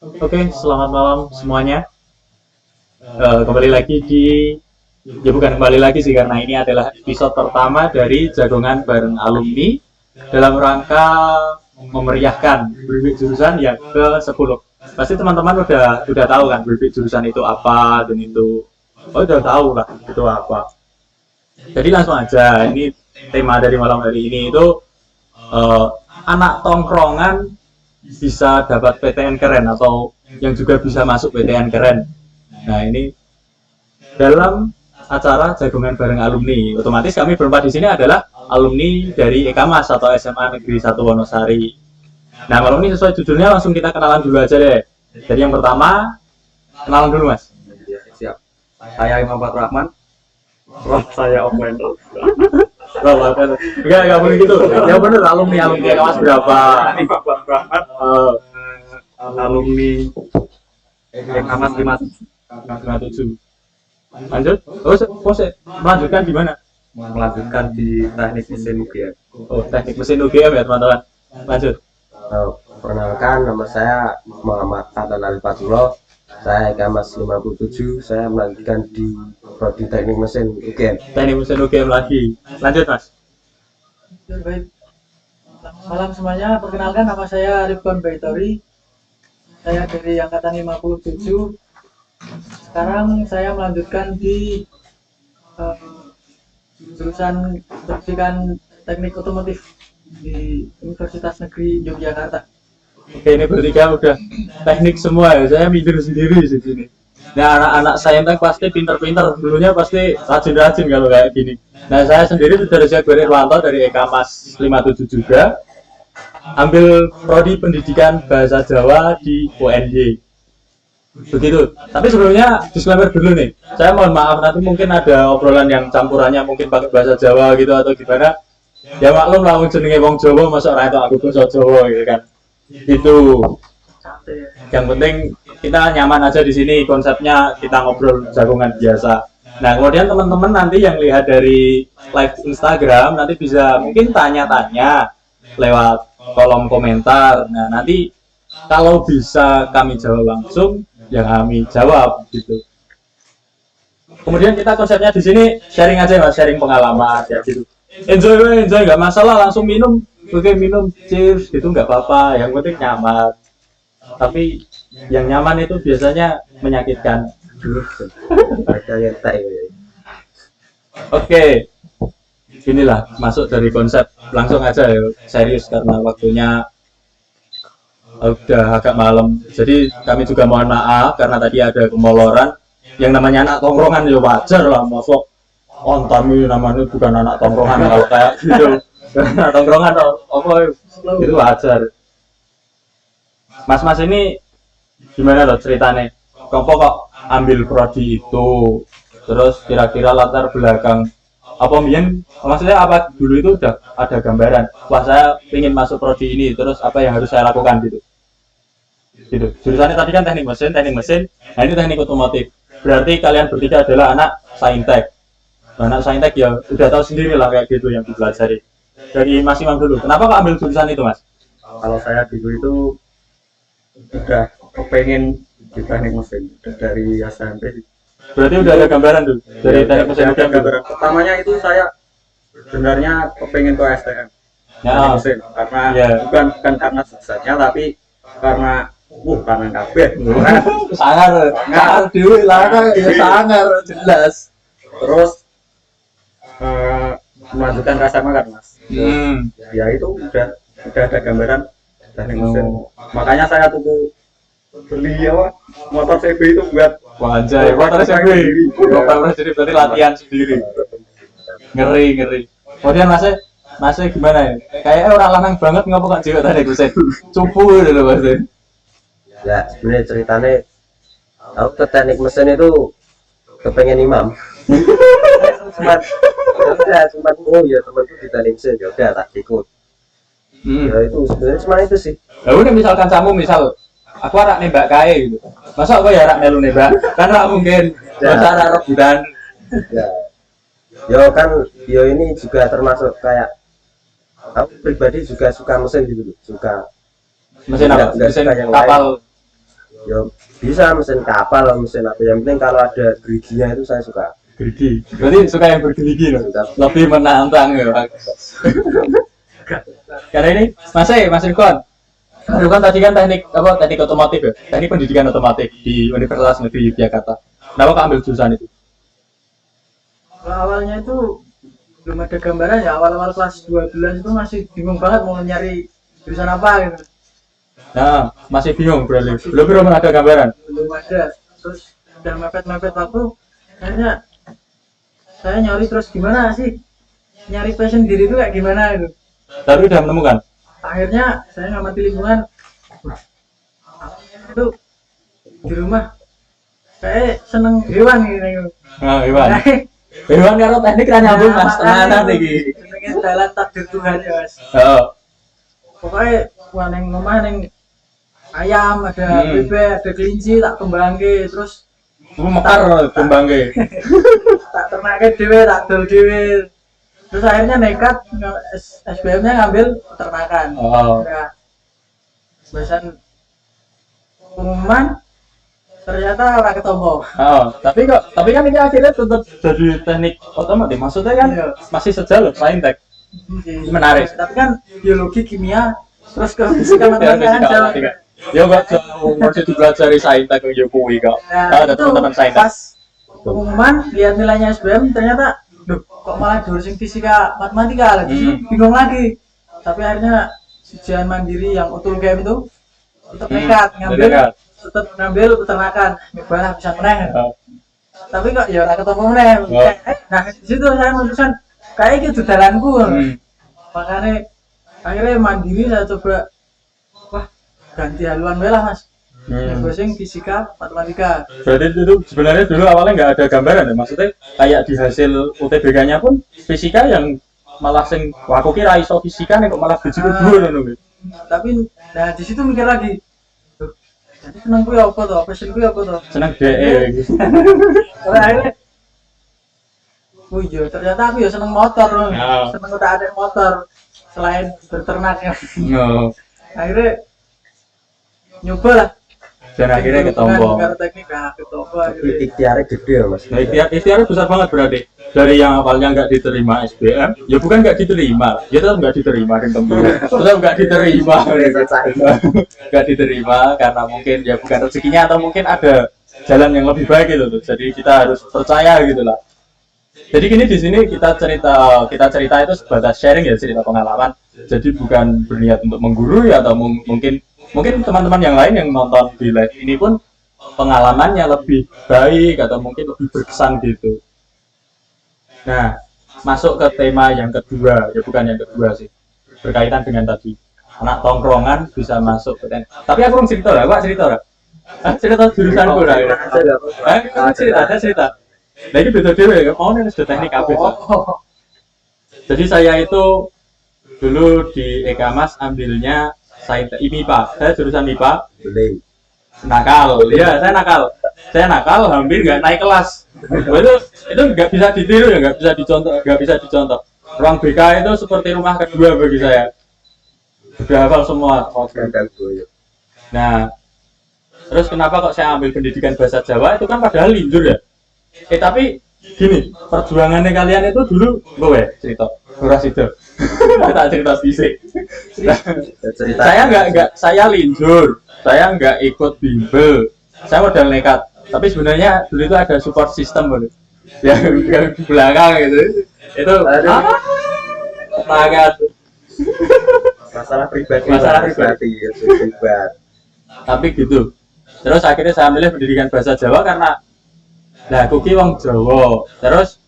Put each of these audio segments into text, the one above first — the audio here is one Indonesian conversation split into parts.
Oke, selamat malam semuanya. Kembali lagi ya bukan kembali lagi sih karena ini adalah episode pertama dari Jagongan bareng alumni dalam rangka memeriahkan Berbagai Jurusan yang ke-10. Pasti teman-teman udah tahu kan Berbagai Jurusan itu apa dan itu udah tahu lah itu apa. Jadi langsung aja, ini tema dari malam hari ini itu eh, anak tongkrongan bisa dapat PTN keren atau yang juga bisa masuk PTN keren. Nah, ini dalam acara jagungan bareng alumni. Otomatis kami berempat di sini adalah alumni dari EKMAS atau SMA Negeri 1 Wonosari. Nah, malam ini sesuai judulnya langsung kita kenalan dulu aja deh. Jadi yang pertama, kenalan dulu Mas. Ya, siap. Saya Imam Fatur Rahman. Wah, saya offline terus. Enggak boleh gitu. Ya bener, alumni EKMAS berapa? Imam Fatur Rahman. Alumni Ekamas 57. Lanjut. Melanjutkan di mana? melanjutkan di teknik mesin UGM. Oh, teknik mesin UGM ya teman-teman. Lanjut. Perkenalkan, nama saya Muhammad Fatan Ali Fatullah. Saya Ekamas 57. Saya melanjutkan di prodi teknik mesin UGM. Teknik mesin UGM lagi. Lanjut Mas. Baik, malam semuanya. Perkenalkan, nama saya Rifkon Baitori. Saya dari angkatan 57. Sekarang saya melanjutkan di jurusan pendidikan teknik otomotif di Universitas Negeri Yogyakarta. Oke, ini bertiga udah teknik semua ya. Saya minder sendiri di sini. Nah, anak-anak saintek pasti pinter-pinter. Dulunya pasti rajin-rajin kalau kayak gini. Nah, saya sendiri sudah Rizal Irwanto dari EKMAS 57 juga. Ambil prodi pendidikan bahasa Jawa di UNY. Begitu. Tapi sebelumnya disclaimer dulu nih. Saya mohon maaf nanti mungkin ada obrolan yang campurannya mungkin pakai bahasa Jawa gitu atau gimana. Ya maklum lah jenenge wong Jawa masa ora itu aku bahasa Jawa gitu kan. Itu. Yang penting kita nyaman aja di sini, konsepnya kita ngobrol jagongan biasa. Nah, kemudian teman-teman nanti yang lihat dari live Instagram nanti bisa mungkin tanya-tanya lewat kolom komentar. Nah, nanti kalau bisa kami jawab langsung, yang kami jawab gitu. Kemudian kita konsepnya di sini sharing aja Mas, sharing pengalaman ya gitu. Enjoy nggak masalah, langsung minum, oke minum cheers gitu nggak apa-apa, yang penting nyaman. Tapi yang nyaman itu biasanya menyakitkan. Oke, inilah masuk dari konsep langsung aja ya, serius karena waktunya udah agak malam. Jadi kami juga mohon maaf karena tadi ada kemoloran. Yang namanya anak tongkrongan ya wajar lah, masuk ontami namanya bukan anak tongkrongan kalau kayak gitu. Anak tongkrongan apa itu wajar. Mas ini gimana loh ceritanya? Kok ambil prodi itu? Terus kira-kira latar belakang apa mien? Maksudnya apa dulu itu udah ada gambaran? Wah, saya ingin masuk prodi ini, terus apa yang harus saya lakukan gitu? Gitu. Jurusannya tadi kan teknik mesin. Nah, ini teknik otomotif. Berarti kalian bertiga adalah anak saintek. Anak saintek ya udah tahu sendiri lah kayak gitu yang dipelajari. Dari Mas Imam dulu. Kenapa kok ambil jurusan itu, Mas? Kalau saya dulu itu udah kepengen di teknik mesin dari SMP. Berarti udah ada gambaran tuh dari teknik mesin. Ada gambaran. Pertamanya itu saya sebenarnya kepengen ke STM. Teknik mesin karena bukan karena susahnya tapi karena kanan kabeh. Sangar dewe lah ya sangar jelas. Terus melanjutkan ke SMA kan Mas. Ya itu udah ada gambaran teknik mesin. Makanya saya beli motor CB itu buat wajah motor CB. Motor sendiri berarti latihan sendiri. Ngeri. Kemudian masih gimana ya? Kayaknya orang lanang banget ngapa kok cewek teknik mesin. Cupu dulu Mas. Ya, sebenarnya ceritanya aku ke teknik mesin itu kepengen imam. sempat ya temanku di teknik mesin, ya udah tak ikut. Ya itu sebenarnya cuma itu sih. Ya udah misalkan misal aku arak nembak kae gitu. Masa aku ya arak melu nembak? Kan ora mungkin. Masa arak rebutan. Ya. Yo kan yo ini juga termasuk kayak aku pribadi juga suka mesin gitu, suka mesin apa? Mesin kapal. Ya bisa mesin kapal, mesin apa, yang penting kalau ada geriginya itu saya suka. Gerigi. Berarti suka yang bergerigi loh. Lebih menantang ya. Karena ini Mas Rikon. Mas Rikon tadi kan teknik otomotif ya. Teknik pendidikan otomotif di Universitas Negeri Yogyakarta. Kenapa kok ambil jurusan itu? Kalau awalnya itu belum ada gambaran ya, awal-awal kelas 12 itu masih bingung banget mau nyari jurusan apa gitu. Nah, masih bingung berarti. Belum ada gambaran. Belum ada. Terus udah mepet-mepet waktu, akhirnya saya nyari terus gimana sih nyari passion diri itu kayak gimana gitu. Tapi udah menemukan. Akhirnya saya ngamati lingkungan itu di rumah kayak seneng hewan gitu. Nah, Iwan. Hewan karo teknik kan nyambung Mas, tenanan iki. Pengen jalan takdir Tuhan ya Mas. Heeh. Pokoknya wah neng rumah neng ayam ada bebek ada kelinci tak kembangke terus Mekar kembangke. tak ternaknya dewe tak dol dewe terus akhirnya nekat SBM nya ngambil peternakan. Ya, bahasan pengumuman ternyata orang ketompo. Tapi kan ini akhirnya tetap jadi teknik otomotif. Maksudnya kan masih sejalur saintek. Menarik. Tapi kan biologi, kimia, terus ke fisika matematika kan jauh. Ya enggak jauh, masih dipelajari saintek yang kuwi kok. Nah, Ada itu teman-teman saintek. pas pengumuman lihat nilainya SBM ternyata loh kok malah jurusan fisika matematika lagi. Bingung lagi. Tapi akhirnya ujian mandiri yang UTULGM itu tetap nekat ngambil peternakan, nyoba bisa menang. Tapi kok ya ora ketemu menang. Nah, di situ saya memutuskan kayak gitu jalanku. Makanya akhirnya mandiri saya coba wah ganti haluan lah Mas. Yang fisika, matematika. Berarti itu sebenarnya dulu awalnya nggak ada gambaran ya, maksudnya kayak di hasil UTBK-nya pun fisika yang malah sing wah aku kira iso fisika nih kok malah begitu dulu. Tapi nah di situ mikir lagi. Jadi seneng gue apa tuh? Passion gue apa tuh? Seneng DE gitu. Akhirnya oh iya, ternyata aku ya seneng motor loh. Seneng udah ada motor selain berternak ya. Akhirnya nyoba lah. Dan akhirnya ketompo. Teknik ketompo. Ikhtiarnya gede ya Mas. Nah, ikhtiarnya besar banget berarti. Dari yang awalnya nggak diterima SBM, ya bukan nggak diterima, ya tetap nggak diterima dan tetap nggak diterima, nggak diterima karena mungkin ya bukan rezekinya atau mungkin ada jalan yang lebih baik gitu. Jadi kita harus percaya gitulah. Jadi gini di sini kita cerita itu sebatas sharing ya, cerita pengalaman. Jadi bukan berniat untuk menggurui atau mungkin teman-teman yang lain yang nonton di live ini pun pengalamannya lebih baik atau mungkin lebih berkesan gitu. Nah, masuk ke tema yang kedua, ya bukan yang kedua sih, berkaitan dengan tadi anak tongkrongan bisa masuk ke teknik. Tapi aku belum cerita lah, Pak cerita lah. Cerita jurusanku lah. Cerita. Nah ini beda dewe, mau nih sudah teknik apa? Jadi saya itu dulu di Ekamas ambilnya IMIPA, saya jurusan MIPA. Nakal, iya saya nakal hampir nggak naik kelas. Itu nggak bisa ditiru ya, nggak bisa dicontoh. Ruang BK itu seperti rumah kedua bagi saya. Sudah hafal semua. Nah, terus kenapa kok saya ambil pendidikan bahasa Jawa? Itu kan padahal linjur ya. Tapi gini, perjuangannya kalian itu dulu gue cerita Horas itu. Tak cerita fisik. Saya linjur. Saya nggak ikut bimbel, saya modal nekat. Tapi sebenarnya dulu itu ada support system baru, yang di belakang gitu. Itu sangat masalah pribadi. Tapi gitu. Terus akhirnya saya milih pendidikan bahasa Jawa karena, nah aku wong Jawa. Terus,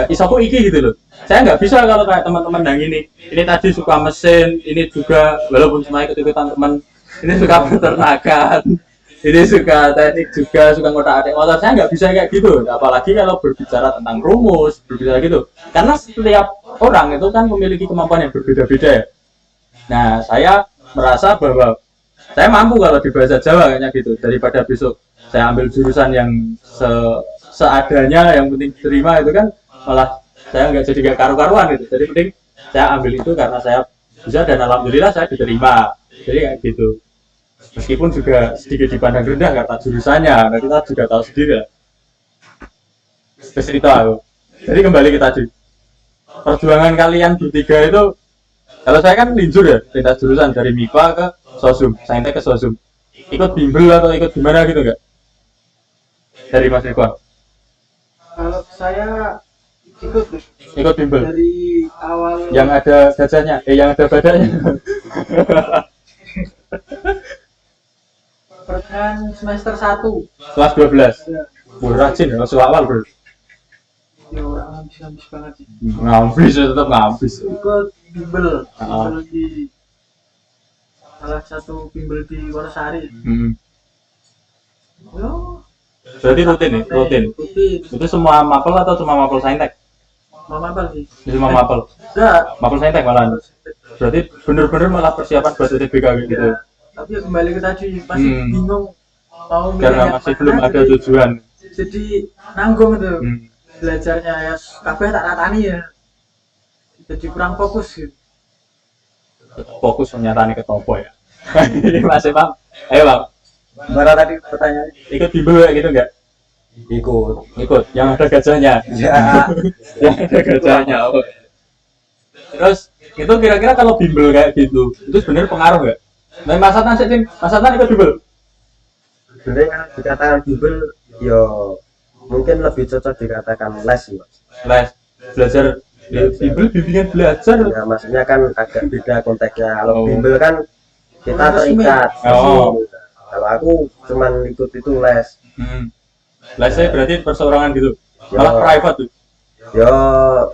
isoku iki gitu loh. Saya nggak bisa kalau kayak teman-teman yang ini tadi suka mesin, ini juga walaupun cuma ikut-ikutan teman. Ini suka peternakan, ini suka teknik juga, suka ngotak-atik motor. Saya nggak bisa kayak gitu, apalagi kalau berbicara tentang rumus, berbicara gitu. Karena setiap orang itu kan memiliki kemampuan yang berbeda-beda ya. Nah, saya merasa bahwa saya mampu kalau di bahasa Jawa kayaknya gitu. Daripada besok saya ambil jurusan yang seadanya, yang penting terima itu kan malah saya nggak jadi nggak karu-karuan gitu. Jadi penting saya ambil itu karena saya bisa dan alhamdulillah saya diterima. Jadi kayak gitu. meskipun juga sedikit dipandang rendah karena jurusannya, nah kita juga tahu sendiri lah. Cerita aku. Jadi kembali ke tadi, perjuangan kalian bertiga itu, kalau saya kan linjur ya, lintas jurusan dari MIPA ke Sosum, Saintek ke Sosum. Ikut bimbel atau ikut gimana gitu enggak? Dari Mas Ridwan? Kalau saya ikut Bimbel dari awal yang ada gajahnya, yang ada badannya. pertengahan semester 1 Kelas 12. ya, Wah, rajin ya, masuk awal bro. ya orang habis banget sih. Ngambis, tetap ngambis. Ikut bimbel, Ah. bimbel di salah satu bimbel di Wonosari. Yo, Berarti rutin nih, rutin. rutin. Itu semua mapel atau cuma mapel Saintek? Mama apa sih? Semua mapel. Enggak. Mapel Saintek malah. Berarti bener-bener malah persiapan buat UTBK gitu. Ya, tapi ya kembali ke tadi masih bingung mau milih Karena yang masih mana, belum ada tujuan. jadi nanggung itu Hmm. belajarnya ya kabeh tak natani ya, jadi kurang fokus gitu. Fokus menyatani ke topo ya. Masih bang. Ayo bang. Gimana tadi pertanyaannya? Ikut bimbel ya gitu enggak? ikut. Ikut. Yang ada gajahnya. Ya, Yang ada gajahnya. Oh. Terus itu kira-kira kalau bimbel kayak gitu, itu sebenarnya pengaruh nggak? Nah, Mas Adnan sih, Mas Adnan ikut bimbel. Sebenarnya kalau dikatakan bimbel, yo mungkin lebih cocok dikatakan les sih, Mas. Les belajar ya, bimbel bimbingan belajar. Ya, maksudnya kan agak beda konteksnya. Kalau Oh. bimbel kan kita Resmi. terikat. Oh. Kalau aku cuman ikut itu les. Lesnya berarti perseorangan gitu. Ya. Malah private tuh.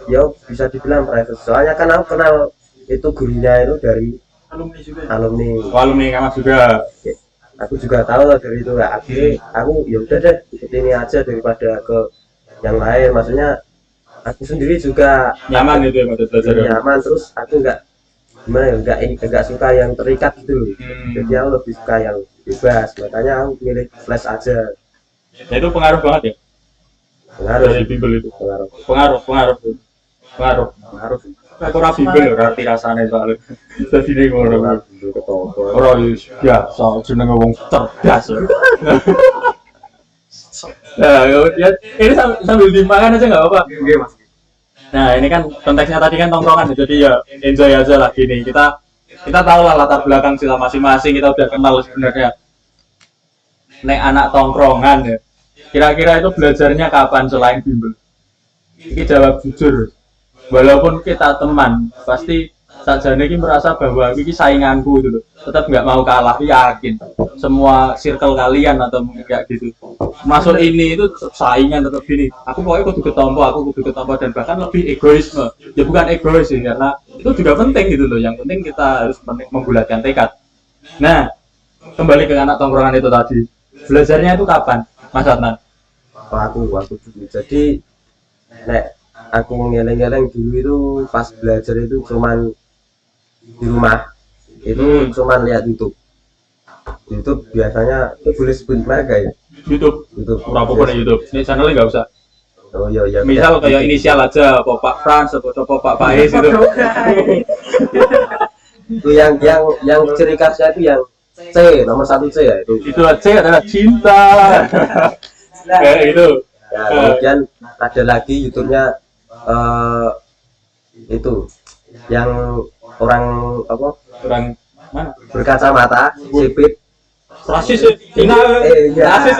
Yo bisa dibilang private. Soalnya kan aku kenal itu gurunya itu dari Alumni juga ya? alumni. Alumni kamas juga. Aku juga tahu lah dari itu. Nah, akhirnya aku ya udah deh ikut ini aja daripada ke yang lain. Maksudnya aku sendiri juga Nyaman gitu ya pada belajar. Ya. nyaman, terus aku gimana ya, nggak suka yang terikat gitu loh. Jadi aku lebih suka yang bebas, makanya aku milih flash aja. Nah, itu pengaruh banget ya Pengaruh dari sih, bimbel itu. pengaruh. Pengaruh. Aku ora bimbel ora arti rasane soalnya. Dadi ning ngono. Ketoprak. Ora ya, so jenenge wong cerdas. Nah, kemudian ini sambil dimakan aja nggak apa-apa. oke Mas. Nah, ini kan konteksnya tadi kan tongkrongan, jadi ya enjoy aja lah gini. Kita tahu lah latar belakang kita masing-masing, kita udah kenal sebenarnya. Nek anak tongkrongan ya. Kira-kira itu belajarnya kapan selain bimbel? Ini jawab jujur. Walaupun kita teman, pasti sajane iki merasa bahwa iki sainganku gitu loh. Tetap nggak mau kalah, yakin. Semua circle kalian atau mungkin kayak gitu. Masuk ini itu tetap saingan, tetap gini. Aku pokoknya kudu ketompo dan bahkan lebih egoisme. Ya bukan egois sih, karena itu juga penting gitu loh. Yang penting kita harus membulatkan tekad. Nah, kembali ke anak tongkrongan itu tadi. Belajarnya itu kapan, Mas Adnan? Aku dulu. Jadi nek aku ngeleng-ngeleng dulu itu pas belajar itu cuman di rumah itu cuman lihat YouTube biasanya itu boleh sebut mereka ya YouTube. YouTube Ora apa-apa nih YouTube. Ini channelnya nggak usah. oh iya Misal kayak inisial aja, apa Pak Frans, apa Pak Faiz itu. itu yang ciri khasnya itu yang C nomor 1 C ya itu Itu C adalah cinta. Kayak itu. ya, kemudian ada lagi YouTube-nya itu yang orang apa Orang mana? berkacamata sipit Rasis ya. Cina. iya Rasis.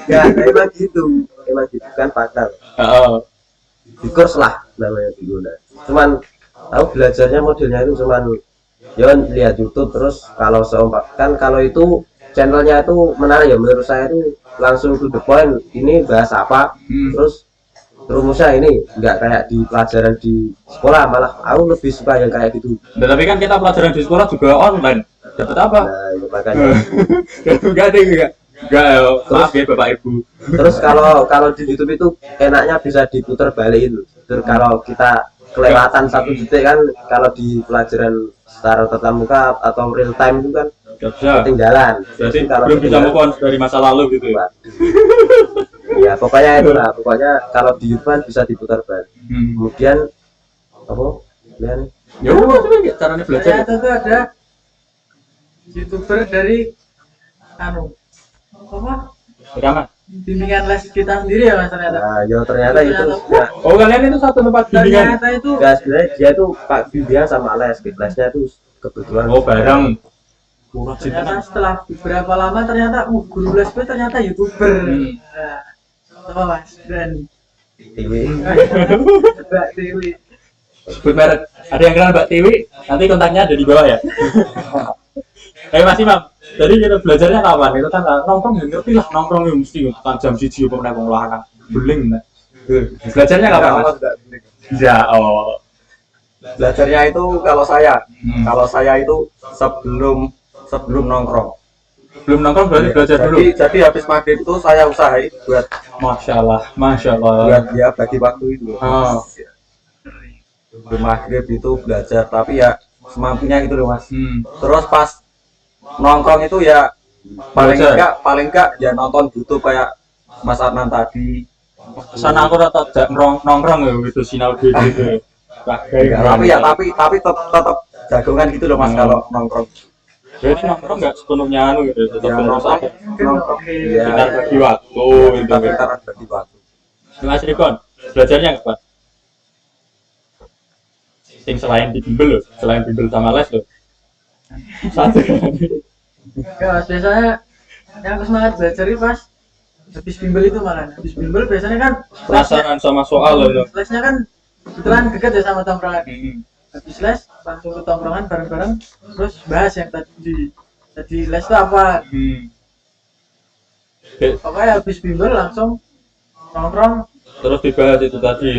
ya emang gitu kan pakar Heeh. di kurs lah namanya dulu nah. Cuman aku belajarnya modelnya itu cuman ya lihat YouTube terus kalau kan kalau itu channelnya itu menarik ya menurut saya itu langsung to the point ini bahas apa terus rumusnya ini nggak kayak di pelajaran di sekolah malah aku lebih suka yang kayak gitu Nah, tapi kan kita pelajaran di sekolah juga online. Dapat apa? nah ya, makanya Enggak deh, enggak. Enggak, maaf ya Bapak Ibu. terus kalau di YouTube itu enaknya bisa diputar balik itu terus kalau kita kelewatan 1 detik kan kalau di pelajaran secara tatap muka atau real time itu kan Enggak bisa. ketinggalan Berarti kalau belum bisa ketinggalan, move on dari masa lalu gitu ya. ya pokoknya itu lah pokoknya kalau di YouTube kan bisa diputar balik kemudian apa lihat Ya udah maksudnya caranya belajar. Ternyata tuh ada YouTuber dari anu apa Rekaman. bimbingan les kita sendiri ya mas ternyata. Nah, ya ternyata itu juga Oh kalian itu satu tempat bimbingan? Ternyata itu enggak, sebenarnya dia tuh Pak bimbingan sama les, lesnya tuh kebetulan Oh bareng. Murah sih. ternyata setelah beberapa lama ternyata guru les gue ternyata youtuber. Nah, apa mas dan TV. Mbak Dewi. Sebut merek. Ada yang kenal Mbak Tiwi? Nanti kontaknya ada di bawah ya. Mas Imam, jadi kita belajarnya kapan? Itu kan nongkrong ya ngerti lah, nongkrong ya mesti kan jam 1 apa meneh wong lanang. Beling nah. Belajarnya kapan Mas? Ya, oh. Belajarnya itu kalau saya itu sebelum nongkrong. Belum nongkrong berarti belajar dulu. Jadi habis maghrib itu saya usahain buat Masya Allah. ya bagi waktu itu. Oh. Sebelum maghrib itu belajar, tapi ya semampunya gitu loh mas. Hmm. Terus pas nongkrong itu ya Belajar. paling enggak ya nonton YouTube kayak Mas Adnan tadi. Sana aku rata nongkrong ya gitu sinau gitu. Tapi tetap jagongan gitu loh mas kalau nongkrong. Jadi nongkrong nggak sepenuhnya anu gitu, tetap Ya, harus ada. nongkrong. Ya, Kita bagi waktu gitu. kita bagi waktu. Mas Rikon, belajarnya apa? Sing selain di bimbel loh, selain bimbel sama les loh. Satu. Ya mas biasanya yang aku semangat belajar itu pas habis bimbel itu malah habis bimbel biasanya kan Penasaran sama soal loh. lesnya kan kebetulan dekat ya sama tongkrongan. Hmm. Habis les langsung ke tongkrongan bareng-bareng terus bahas yang tadi les itu apa. Pokoknya habis bimbel langsung nongkrong. Terus dibahas itu tadi.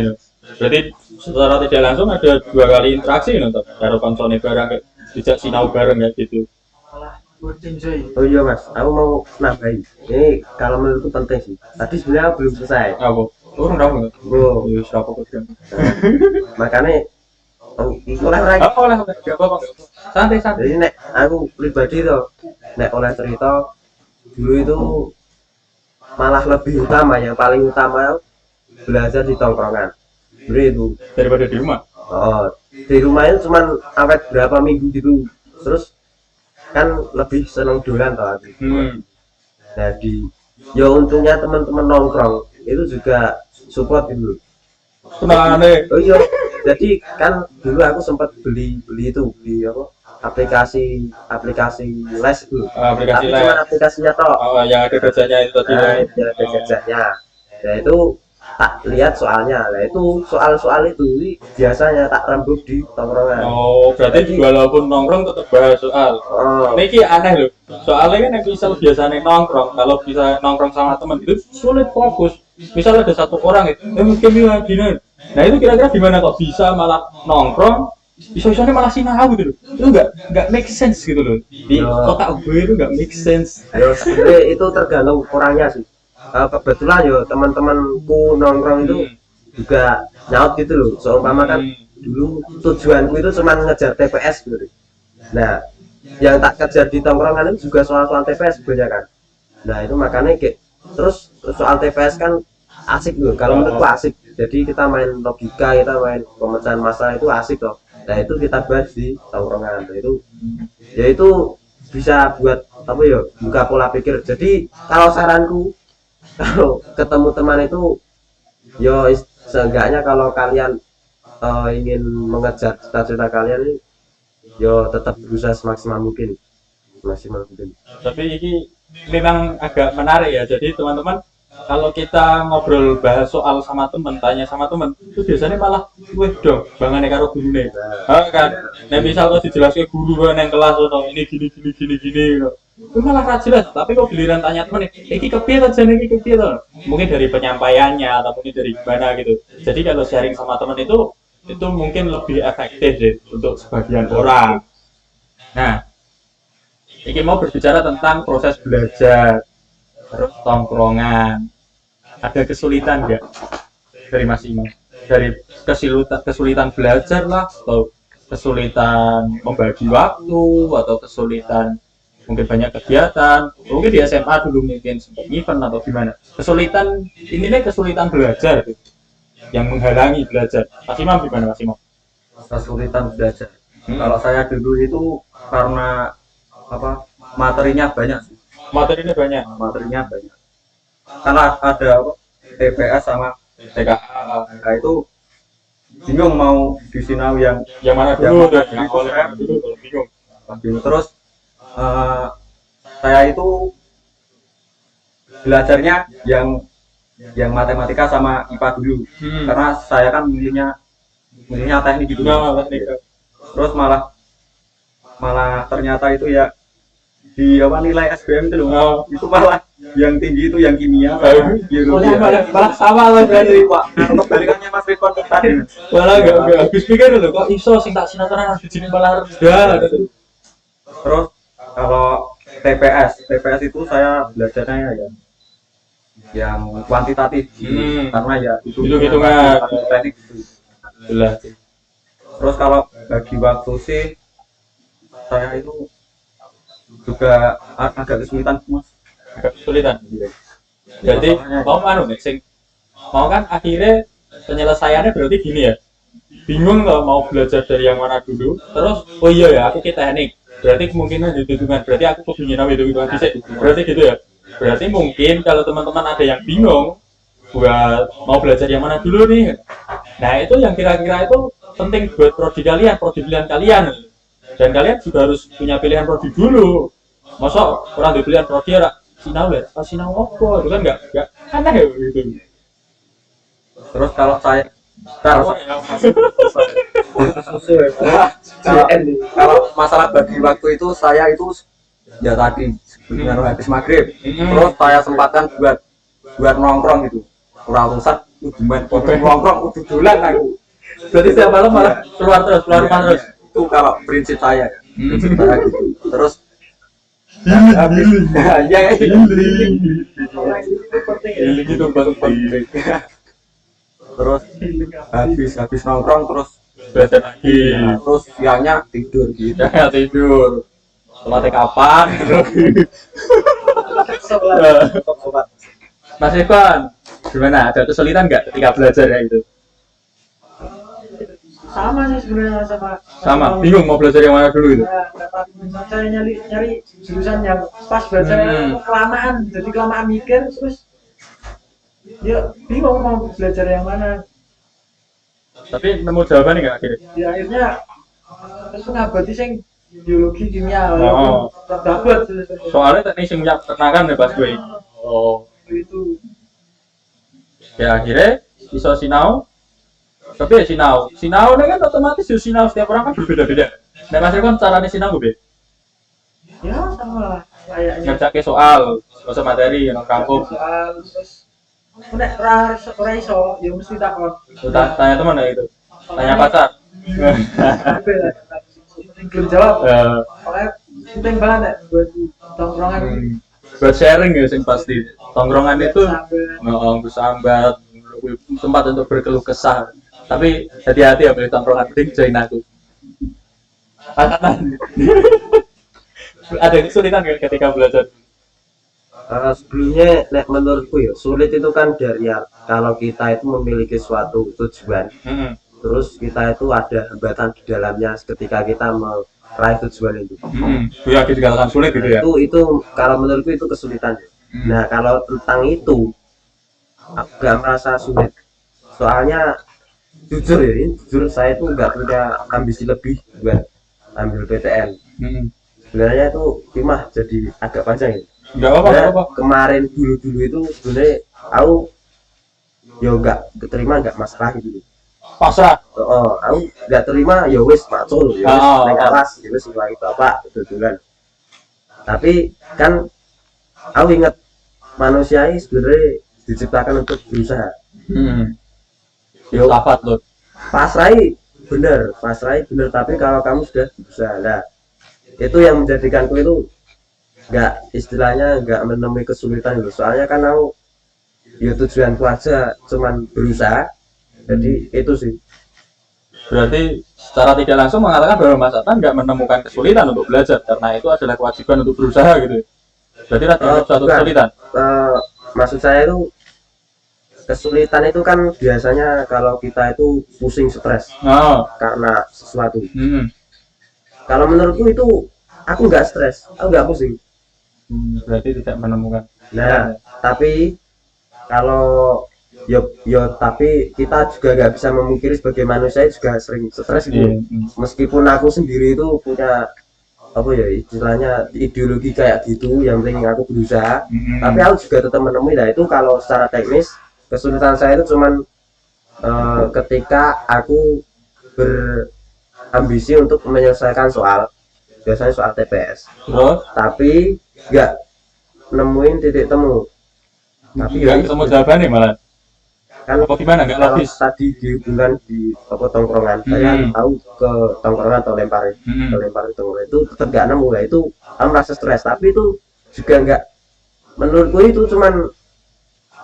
Berarti secara tidak langsung ada 2 kali interaksi nonton. Karo konsone bareng kayak dijak sinau bareng ya gitu. Malah buat enjoy. Oh iya mas, aku mau nambahin. Ini kalau menurutku penting sih. Tadi sebenarnya belum selesai. Apa? Urung tahu nggak? Bro, Ya siapa kok kan. makanya oleh lagi. Oleh enggak apa-apa. Santai. Jadi nek aku pribadi tuh, nek oleh cerita dulu itu malah lebih utama, yang paling utama belajar di tongkrongan. Jadi itu Daripada di rumah. oh, di rumah itu cuman awet berapa minggu gitu, terus kan lebih seneng dolan tau aku. Jadi ya untungnya teman-teman nongkrong itu juga support gitu. Kenane. Oh iya, jadi kan dulu aku sempat beli itu di apa aplikasi les itu. Aplikasi Tapi les. cuma aplikasinya toh. Oh, yang ada kerjanya itu tadi. Nah, itu ada kerjanya. Nah itu tak lihat soalnya. Nah itu soal-soal itu biasanya tak rembuk di tongkrongan. Oh, berarti walaupun nongkrong tetap bahas soal. Oh, Niki aneh loh. Soalnya kan yang misal biasanya nongkrong, kalau bisa nongkrong sama teman itu sulit fokus. Misal ada satu orang mungkin gini. Nah itu kira-kira gimana kok bisa malah nongkrong, bisa-bisanya malah sinau gitu loh. Itu nggak make sense gitu loh. Di otak gue itu nggak make sense. ya sebenarnya itu tergantung orangnya sih. Kebetulan yo teman-temanku nongkrong itu juga nyaut gitu loh. Seumpama kan dulu tujuanku itu cuma ngejar TPS gitu. Nah, yang tak kejar di tongkrongan itu juga soal-soal TPS sebenarnya kan. Nah, itu makanya kayak terus soal TPS kan asik loh. Kalau menurutku asik. Jadi kita main logika, kita main pemecahan masalah itu asik loh. Nah, itu kita bahas di tongkrongan. Nah, itu ya itu bisa buat apa ya? Buka pola pikir. Jadi, kalau saranku kalau ketemu teman itu yo seenggaknya kalau kalian ingin mengejar cita-cita kalian ini yo tetap berusaha semaksimal mungkin. Tapi ini memang agak menarik ya. Jadi teman-teman, kalau kita ngobrol bahas soal sama teman, tanya sama teman, itu biasanya malah weh dong, bangane karo gurune. Kan, nek misal kok dijelaske guru nang kelas ono ini gini. Itu malah ra jelas, tapi kok giliran tanya teman, iki kepiye to jane iki kepiye to? Mungkin dari penyampaiannya atau mungkin dari gimana gitu. Jadi kalau sharing sama teman itu mungkin lebih efektif deh untuk sebagian orang. Nah, ini mau berbicara tentang proses belajar, terus tongkrongan. Ada kesulitan nggak dari Mas Imam? Dari kesulitan belajar lah, atau kesulitan membagi waktu, atau kesulitan mungkin banyak kegiatan, mungkin di SMA dulu mungkin sempat event atau gimana. Kesulitan ini nih kesulitan belajar gitu, yang menghalangi belajar. Mas Imam gimana Mas Imam? Kesulitan belajar. Kalau saya dulu itu karena apa materinya banyak sih. Materinya banyak. materinya banyak. Karena ada apa, TPS sama TKA, nah itu bingung mau disinau yang Yang mana Yang dulu mana dan dulu, yang awalnya saya dulu kalau bingung. terus saya itu belajarnya yang matematika sama IPA dulu, karena saya kan milihnya teknik gitu. Nah, teknik. Terus malah ternyata itu ya di apa nilai SBM itu loh, Oh. itu malah yang tinggi itu yang kimia, biologi. Malah sama lah Jadi Pak, kebalikannya Mas Rikon tadi. malah nggak habis pikir loh kok iso sing tak sinetron harus jadi malah rendah. Terus kalau TPS itu saya belajarnya ya yang kuantitatif, karena ya Hitung-hitungan. teknik gitu. Jelas. Terus kalau bagi waktu sih saya itu juga agak kesulitan Mas. Agak kesulitan. Jadi mau anu nih sing mau kan akhirnya penyelesaiannya berarti gini ya. Bingung kalau mau belajar dari yang mana dulu. Terus oh iya ya aku ke teknik. Berarti kemungkinan hitung-hitungan. Berarti aku kudu nyinau hitung-hitungan fisik. Berarti gitu ya. Berarti mungkin kalau teman-teman ada yang bingung buat mau belajar yang mana dulu nih. Nah itu yang kira-kira itu penting buat prodi kalian, prodi pilihan kalian. Dan kalian juga harus punya pilihan prodi dulu. Masa orang di pilihan prodi ya sinau ya, sinau apa? Itu kan nggak aneh ya gitu. Terus kalau kalau masalah bagi waktu itu saya itu ya tadi benar habis maghrib, terus saya sempatkan buat nongkrong gitu, kurang rusak main nongkrong udah dolan aku. Berarti setiap malam malah keluar rumah terus. Itu kalau prinsip saya ya, prinsip saya gitu. Terus Healing itu penting. Terus habis nongkrong terus Belajar lagi. terus siangnya tidur gitu. Ya tidur. Sholatnya kapan? Mas Irfan, gimana? Ada kesulitan nggak ketika belajar ya itu? Sama sih sebenarnya Sama, bingung mau belajar yang mana dulu itu? Saya nyari jurusan yang pas buat saya, kelamaan, jadi kelamaan mikir terus ya bingung mau belajar yang mana. Tapi nemu jawabannya nggak akhirnya? Ya akhirnya terus ngabati sing biologi kimia, Oh. dapat Soalnya teknik sing peternakan ya pas gue. Oh, itu. ya akhirnya bisa sinau. Tapi ya sinau ini kan otomatis ya sinau setiap orang kan berbeda-beda. Nah Mas Irfan caranya sinau gue? Ya sama lah kayaknya. Ngerjain soal materi yang kampung. Soal terus nek ora iso ya mesti takon. Tanya teman ya itu. Tanya pacar. Belum jawab. Pokoknya penting banget ya buat tongkrongan. Buat sharing ya sing pasti. Tongkrongan itu bersambat, tempat untuk berkeluh kesah. Tapi hati-hati ya pilih tongkrongan, penting join aku. Ada kesulitan nggak ketika belajar? Sebelumnya menurutku ya sulit itu kan dari kalau kita itu memiliki suatu tujuan, terus kita itu ada hambatan di dalamnya ketika kita meraih tujuan itu. Ya dikatakan sulit gitu ya? Itu kalau menurutku itu kesulitan. Nah kalau tentang itu aku gak merasa sulit, soalnya jujur saya itu nggak punya ambisi lebih buat ambil PTN. Sebenarnya itu cuma jadi agak panjang ya. Nggak apa-apa. Kemarin dulu itu sebenarnya aku nggak keterima, nggak masalah gitu. Pasrah. Aku nggak terima ya wis macul ya wis naik kelas ya wis lagi bapak kebetulan. Tapi kan aku ingat manusia ini sebenarnya diciptakan untuk berusaha. Yo lafat loh. Pasrai bener tapi kalau kamu sudah berusaha, nah itu yang menjadikanku itu nggak menemui kesulitan gitu. Soalnya kan aku ya tujuanku aja cuman berusaha, jadi itu sih. Berarti secara tidak langsung mengatakan bahwa Mas Atan nggak menemukan kesulitan untuk belajar karena itu adalah kewajiban untuk berusaha gitu. Berarti ada suatu kesulitan. Maksud saya itu kesulitan itu kan biasanya kalau kita itu pusing, stres karena sesuatu. Kalau menurutku itu aku nggak stres, aku nggak pusing. Berarti tidak menemukan. Nah, tapi kalau tapi kita juga nggak bisa memungkiri sebagai manusia juga sering stres gitu. Meskipun aku sendiri itu punya apa ya istilahnya ideologi kayak gitu, yang penting aku berusaha, tapi aku juga tetap menemui. Nah itu kalau secara teknis kesulitan saya itu cuman ketika aku berambisi untuk menyelesaikan soal, biasanya soal TPS, tapi nggak nemuin titik temu. Tapi nggak ketemu jawabannya malah. Kan Apa gimana nggak kalau logis? tadi dihubungkan di tongkrongan, saya tahu ke tongkrongan atau lempar tongkrongan itu tetap nggak nemu. Lah itu aku merasa stres, tapi itu juga nggak, menurutku itu cuman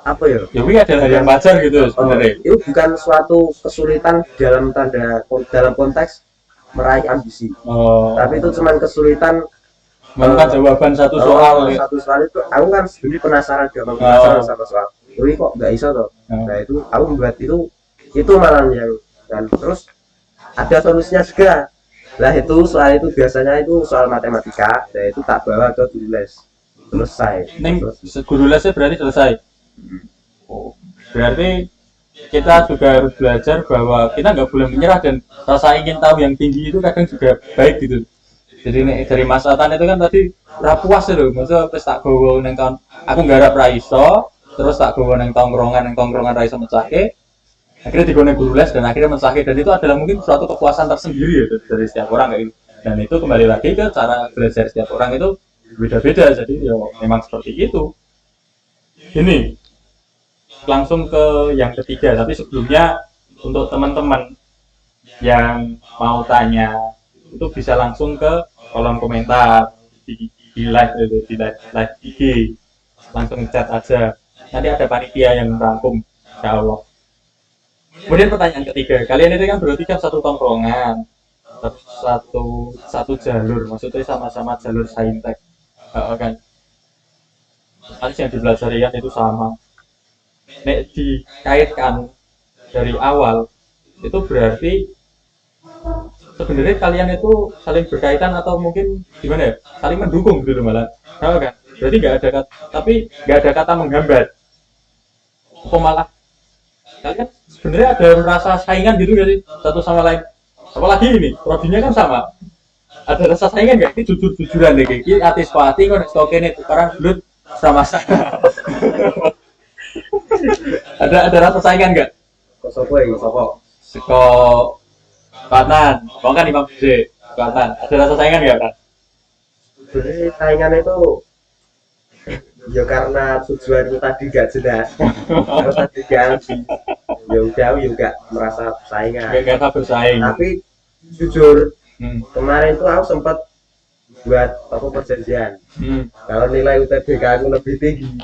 apa ya? Ya ini adalah yang wajar gitu sebenarnya. Itu bukan suatu kesulitan dalam konteks meraih ambisi. Tapi itu cuman kesulitan menemukan jawaban satu soal. Satu soal itu aku kan sebenarnya penasaran sama soal. Wih kok nggak bisa toh? Nah itu aku membuat itu malah yang, dan terus ada solusinya juga. Lah itu soal itu biasanya itu soal matematika, dan itu tak bawa ke guru les, selesai. Guru lesnya berarti selesai. Oh, berarti kita juga harus belajar bahwa kita nggak boleh menyerah, dan rasa ingin tahu yang tinggi itu kadang juga baik gitu. Jadi dari Mas Atan itu kan tadi rapuas itu, maksudnya pas tak gowo neng tahun aku nggarap ra iso, terus tak gowo neng tongkrongan ra iso mecahke, akhirnya digone guru les dan akhirnya mecahke, dan itu adalah mungkin suatu kepuasan tersendiri ya dari setiap orang kayak gitu. Dan itu kembali lagi ke cara belajar setiap orang itu beda-beda, jadi ya memang seperti itu. Ini langsung ke yang ketiga, tapi sebelumnya untuk teman-teman yang mau tanya itu bisa langsung ke kolom komentar di live IG, langsung chat aja, nanti ada panitia yang merangkum insya Allah. Kemudian pertanyaan ketiga, kalian itu kan berarti kan satu tongkrongan, satu jalur, maksudnya sama-sama jalur saintek kan, nanti yang dipelajari kan itu sama. Nek dikaitkan dari awal itu berarti sebenarnya kalian itu saling berkaitan atau mungkin gimana ya, saling mendukung gitu malah, tahu kan? Berarti nggak ada kata menghambat. Apa malah kalian sebenarnya ada merasa saingan gitu nggak sih satu sama lain? Apalagi ini prodinya kan sama, ada rasa saingan nggak? Ini jujur-jujuran deh, ini artis pati kok stokin itu sekarang dulu sama-sama. ada rasa saingan nggak? Sopo. Kanan, kan Imam Gede, Kanan. Ada rasa saingan nggak kan? Sebenarnya saingan itu ya karena tujuan itu tadi nggak jelas. Kalau tadi nggak ya udah nggak merasa saingan. Nggak bersaing. Tapi jujur kemarin tuh aku sempat buat perjanjian. Kalau nilai UTBK aku lebih tinggi,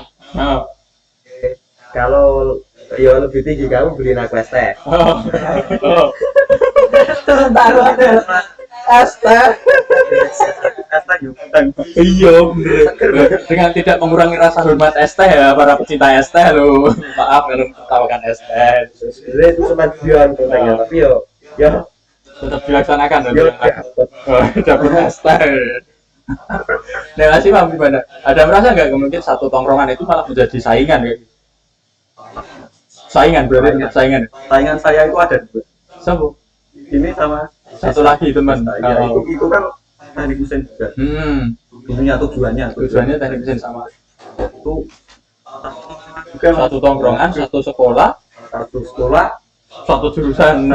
kalau ya lebih tinggi kamu beliin aku es teh. Taruh ada es teh. Iya, dengan tidak mengurangi rasa hormat es teh ya para pecinta es teh lo. Maaf kalau tertawakan es teh. Sebenarnya itu cuma tujuan kontennya, tapi ya tetap dilaksanakan dan dapur es teh. Nah, masih Mam gimana? Ada merasa nggak mungkin satu tongkrongan itu malah menjadi saingan kayak gitu? Saingan berarti saingan. Saingan saya itu ada dua. Siapa? Ini sama Satu lagi teman. Ya, itu kan teknik mesin juga. Punya tujuannya Teknik mesin sama. Itu Juga satu tongkrongan, satu sekolah, satu jurusan,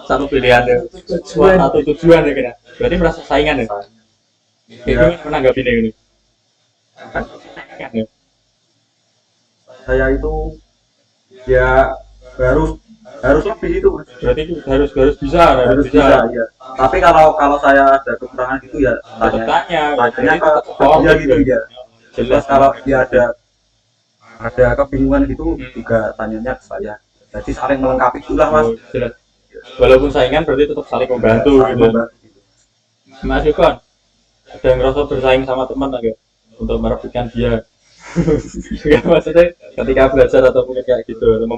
satu pilihan ya. Satu tujuan ya kira. Berarti merasa saingan ya. Itu menanggapi ini. Saingan ya. Saya itu ya harus lebih itu, Mas. Berarti itu harus bisa Ya. Tapi kalau saya ada kekurangan gitu ya tanya ke dia gitu ya. Jelas kalau dia ada kebingungan gitu juga tanyanya ke saya. Jadi saling melengkapi itulah, Mas. Jelas. Walaupun saingan berarti tetap saling membantu gitu. Mas Yukon, ada yang ngerasa bersaing sama teman agak untuk merebutkan dia? Ya, maksudnya ketika belajar atau mungkin kayak gitu, atau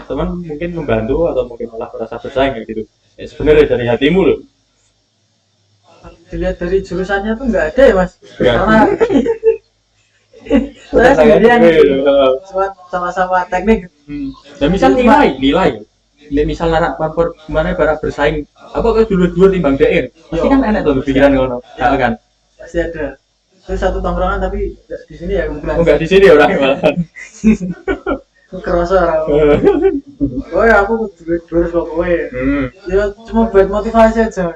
teman mungkin membantu atau mungkin malah merasa bersaing kayak gitu. Ya, sebenarnya dari hatimu loh. Dilihat dari jurusannya tuh nggak ada ya Mas, Nggak. karena Saya sendirian Heeh. cuma sama-sama teknik. Dan misal nilai. Nek misal anak pampor kemana barang bersaing, apa kok dulu-dulu timbang DE? Pasti kan enak tuh pikiran ngono. Heeh kan. Pasti ada. Terus satu tongkrongan tapi nggak di sini ya kebetulan. Oh enggak di sini orangnya malahan. Kerasa orang. Oh ya aku terus kok kowe. Ya cuma buat motivasi aja.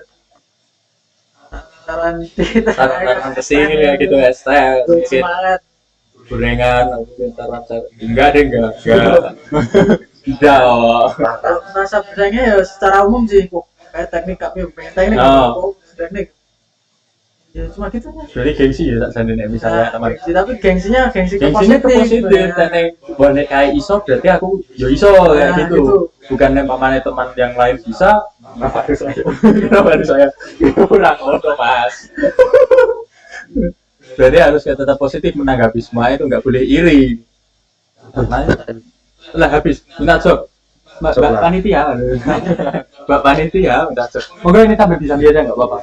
Taran kesini ya gitu ya, style, Buat mungkin semangat. gorengan, mungkin taran enggak deh enggak. Tidak. Kalau rasa bersaingnya ya secara umum sih kok kayak teknik kami pengen teknik Oh. kok teknik. Ya cuma gitu aja. Jadi gengsi ya tak sandene misalnya teman. Tapi gengsinya Gengsinya ke positif, dan bonek kayak iso berarti aku yo iso Nah, kayak gitu. gitu. Bukan yang pamane teman yang lain bisa, kenapa harus saya? Kenapa harus saya? Kurang ngono mas. Berarti harus tetap positif menanggapi semua itu, nggak boleh iri. Karena lah habis minta job. Mbak panitia, Mbak panitia minta job. Moga ini sambil bisa lihat nggak apa-apa.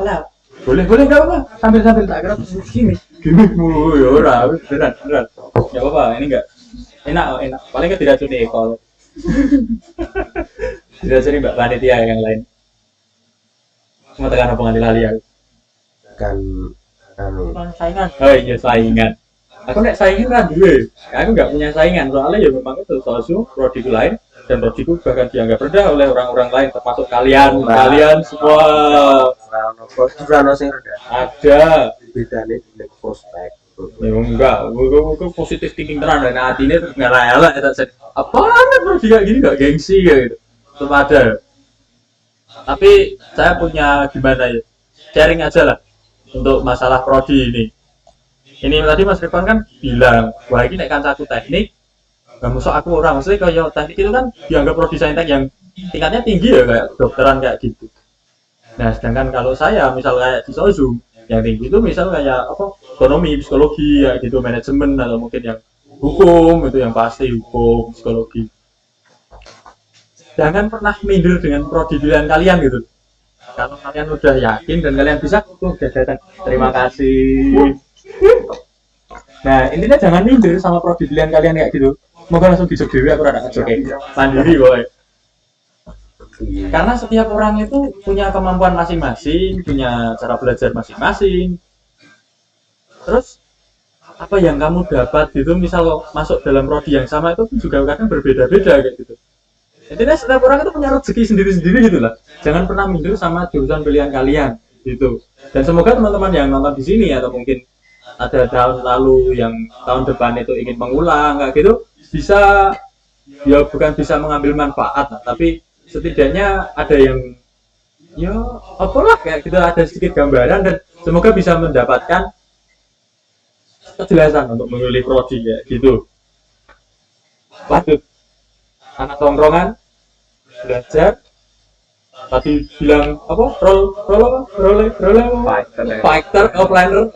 Lah, Boleh nggak apa-apa. Sambil tak kira gini. gini ya ora beneran nggak apa-apa, ini enggak enak paling kan tidak diracuni kalau diracuni mbak panitia yang lain cuma tekan apa nganti lali aku kan anu Saingan. oh iya saingan aku nek saingan kan duwe aku nggak punya saingan soalnya ya memang itu soalnya prodiku lain dan prodiku bahkan dianggap rendah oleh orang-orang lain termasuk kalian semua Rano sing reda ada bedane dengan prospek ya enggak, gue positif thinking tenan dan hatinya terus ngelak-ngelak ya tak apaan bro kayak gini gak gengsi ya gitu tetap ada tapi saya punya gimana ya sharing aja lah untuk masalah prodi ini tadi Mas Rifan kan bilang wah ini nek kancaku teknik gak masuk aku orang maksudnya kayak teknik itu kan dianggap prodi saintek yang tingkatnya tinggi ya kayak dokteran kayak gitu nah sedangkan kalau saya misal kayak di Sozum yang tinggi itu misal kayak apa ekonomi, psikologi ya gitu, manajemen atau mungkin yang hukum itu yang pasti hukum, psikologi. Jangan pernah minder dengan prodi pilihan kalian gitu. Kalau kalian udah yakin dan kalian bisa, udah datang. Terima kasih. Nah intinya jangan minder sama prodi pilihan kalian kayak gitu. Moga langsung dijok dewi aku rada ngejok mandiri boy. Karena setiap orang itu punya kemampuan masing-masing, punya cara belajar masing-masing. Terus apa yang kamu dapat gitu, misal masuk dalam prodi yang sama itu juga kadang berbeda-beda kayak gitu. Intinya setiap orang itu punya rezeki sendiri-sendiri gitu lah. Jangan pernah minder sama jurusan pilihan kalian gitu. Dan semoga teman-teman yang nonton di sini atau mungkin ada tahun lalu yang tahun depan itu ingin mengulang kayak gitu bisa ya bukan bisa mengambil manfaat lah, tapi setidaknya ada yang ya apalah kayak gitu ada sedikit gambaran dan semoga bisa mendapatkan kejelasan untuk memilih prodi kayak gitu. Waduh, anak tongkrongan belajar tadi bilang apa role fighter offliner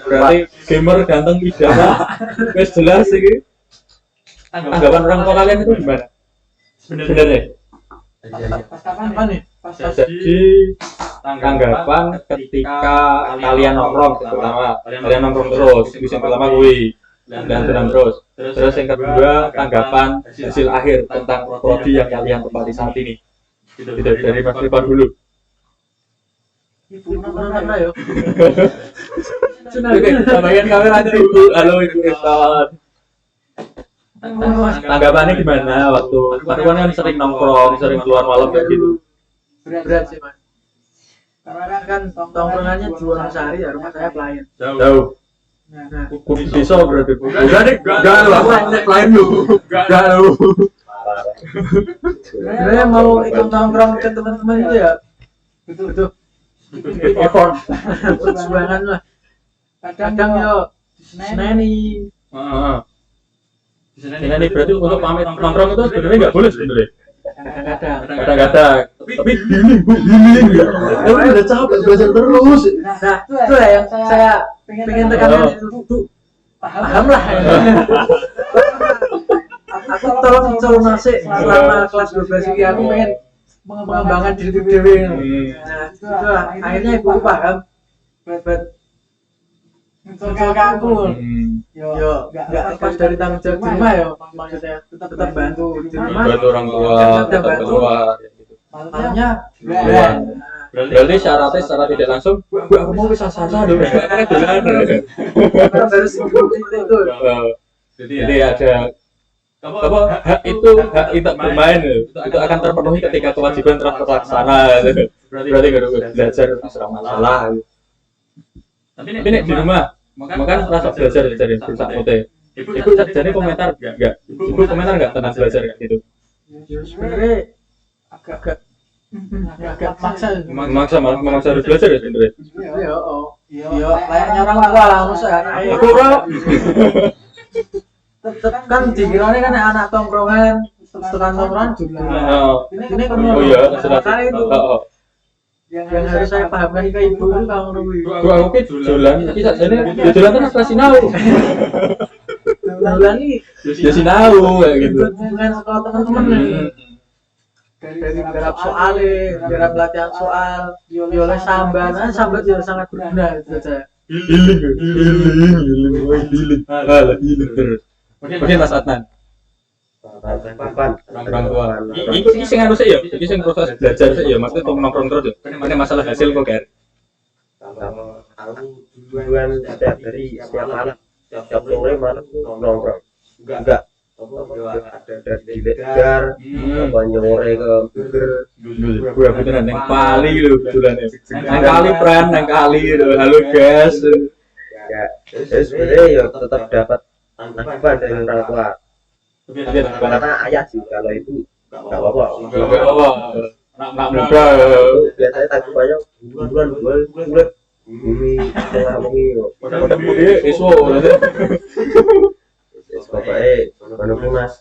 berarti gamer ganteng pidana wes jelas sih. Anggapan orang tua kalian itu gimana? Bener ya? Apa nih? Jadi tanggapan ketika kalian nongkrong pertama kalian nongkrong terus yang pertama gue dan terus yang kedua tanggapan hasil akhir tentang prodi yang kalian tempati saat ini gitu dari Mas Rifan dulu. Mana ya? Oke, sampaikan kamera aja Ibu. Halo Ibu Rifan. Tanggapannya gimana waktu Mas Rifan kan sering nongkrong, sering keluar malam kayak gitu. Berat sih mas. Karena kan tongkrongannya di Wonosari ya, rumah saya pelayan. Jauh. Nah, Kudu desa berarti. Udah deh, enggak lu, aku lain lu. Enggak lu. sebenarnya mau ikut nongkrong ke teman-teman itu ya butuh effort, perjuangan lah. Kadang yo seneni. Heeh. Ini berarti untuk pamit nongkrong itu sebenarnya nggak boleh sebenarnya. Kadang-kadang. Tapi healing ya. Aku udah capek belajar terus. Nah, itu lah yang saya pengen tekankan itu. Paham lah. Aku tolong nasi selama kelas 12 ini aku pengen mengembangkan diri dewi. Nah, itu lah. Akhirnya aku paham buat Sosial kangkul. Hmm. Yo nggak lepas dari tanggung jawab di rumah yo, maksudnya tetap bantu di rumah. Bantu orang tua, Tetap tetap bantu. keluar. Gitu. Malamnya Dolan. Berarti syaratnya secara tidak langsung, aku mau bisa sasa dulu. Karena dolan. harus itu. Jadi ada apa hak itu bermain itu akan terpenuhi ketika kewajiban telah terlaksana. Berarti kalau belajar serang masalah. Tapi nek di rumah, makan rasa belajar dari bisa foto. Ibu jadi komentar enggak? Ibu komentar enggak tentang belajar kayak gitu? Sebenarnya agak Memaksa harus belajar ya sebenarnya. Yo layaknya orang tua lah maksudnya Aku bro. tetep kan dikiranya kan anak tongkrongan tekan tongkrongan juga ini kan Oh iya, sudah. makanya itu yang harus saya pahamkan ke ibu itu kalau nunggu Gua oke dolan, tapi sakjane ya dolan kan asal sinau. bulan ini Ya sinau kayak gitu. hubungan sekolah teman-teman dari garap soalnya garap latihan soal yo oleh sambat juga sangat berguna itu saya Healing terus. Kemudian Mas Adnan, Bukan orang tua. Ini sing anu sih ya, ini sing proses belajar sih ya, maksudnya nongkrong terus ya. Ini masalah hasil kok kan. kalau aku duluan setiap hari setiap malam setiap sore malam tuh nongkrong enggak ada dari Legar apa nyore ke Burger Gua beneran yang kali lho betulan ya. Nang kali pran, nang kali lho. Halo guys. ya sebenarnya ya tetap dapat tanggapan dari orang tua karena ayah sih kalau itu nggak apa-apa Nak muda. itu biasanya tanggapannya bulan bumi tengah bumi Pada budi iso. pokoknya menurutku mas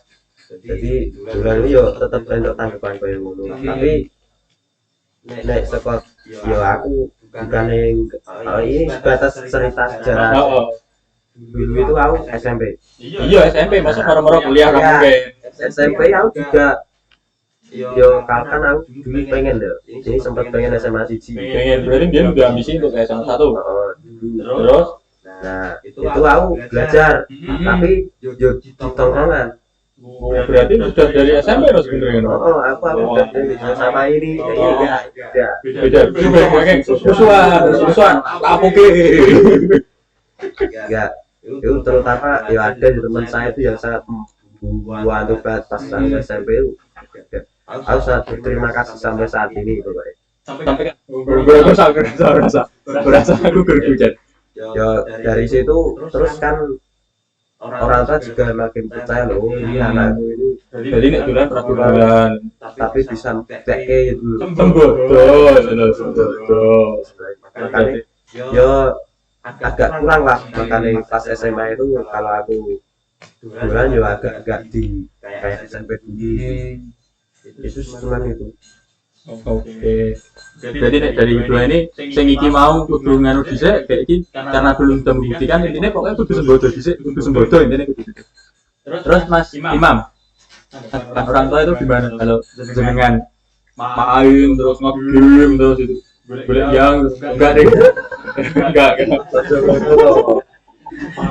jadi bulan ini yo tetap untuk tanggapan kayak ngono tapi nek sekolah yo aku bukan yang ini sebatas cerita sejarah dulu itu aku SMP Iya SMP masa moro-moro kuliah kamu kayak. SMP aku juga yo kan aku dulu pengen deh jadi sempat pengen SMA siji Pengen berarti dia udah ambisi untuk SMA 1. dulu Terus nah itu aku belajar tapi yo di tongkrongan berarti sudah dari SMP loh sebenarnya. aku udah sama ini ya Beda. Kayak musuhan. Apa ke? ya itu terutama ya ada di teman saya itu yang sangat membantu pas saya SMP itu aku sangat berterima kasih sampai saat ini pokoknya Sampai kan gue rasa aku gergujan. ya dari situ terus kan orang tua juga makin percaya loh ini anakku ini Jadi nek dolan bulan tapi bisa kayak itu sembodo. makanya ya agak kurang lah makanya pas SMA itu kalau aku bulan ya agak di kayak SMP dulu itu cuman itu Oke. Jadi nek dari dua ini sing iki mau kudu nganu dhisik kayak iki karena belum sudah membuktikan intinya pokoknya kudu sembodo dhisik, kudu sembodo intinya kudu. Terus Mas Imam, kan orang tua itu gimana kalau jenengan main terus nge-game terus itu boleh yang enggak deh enggak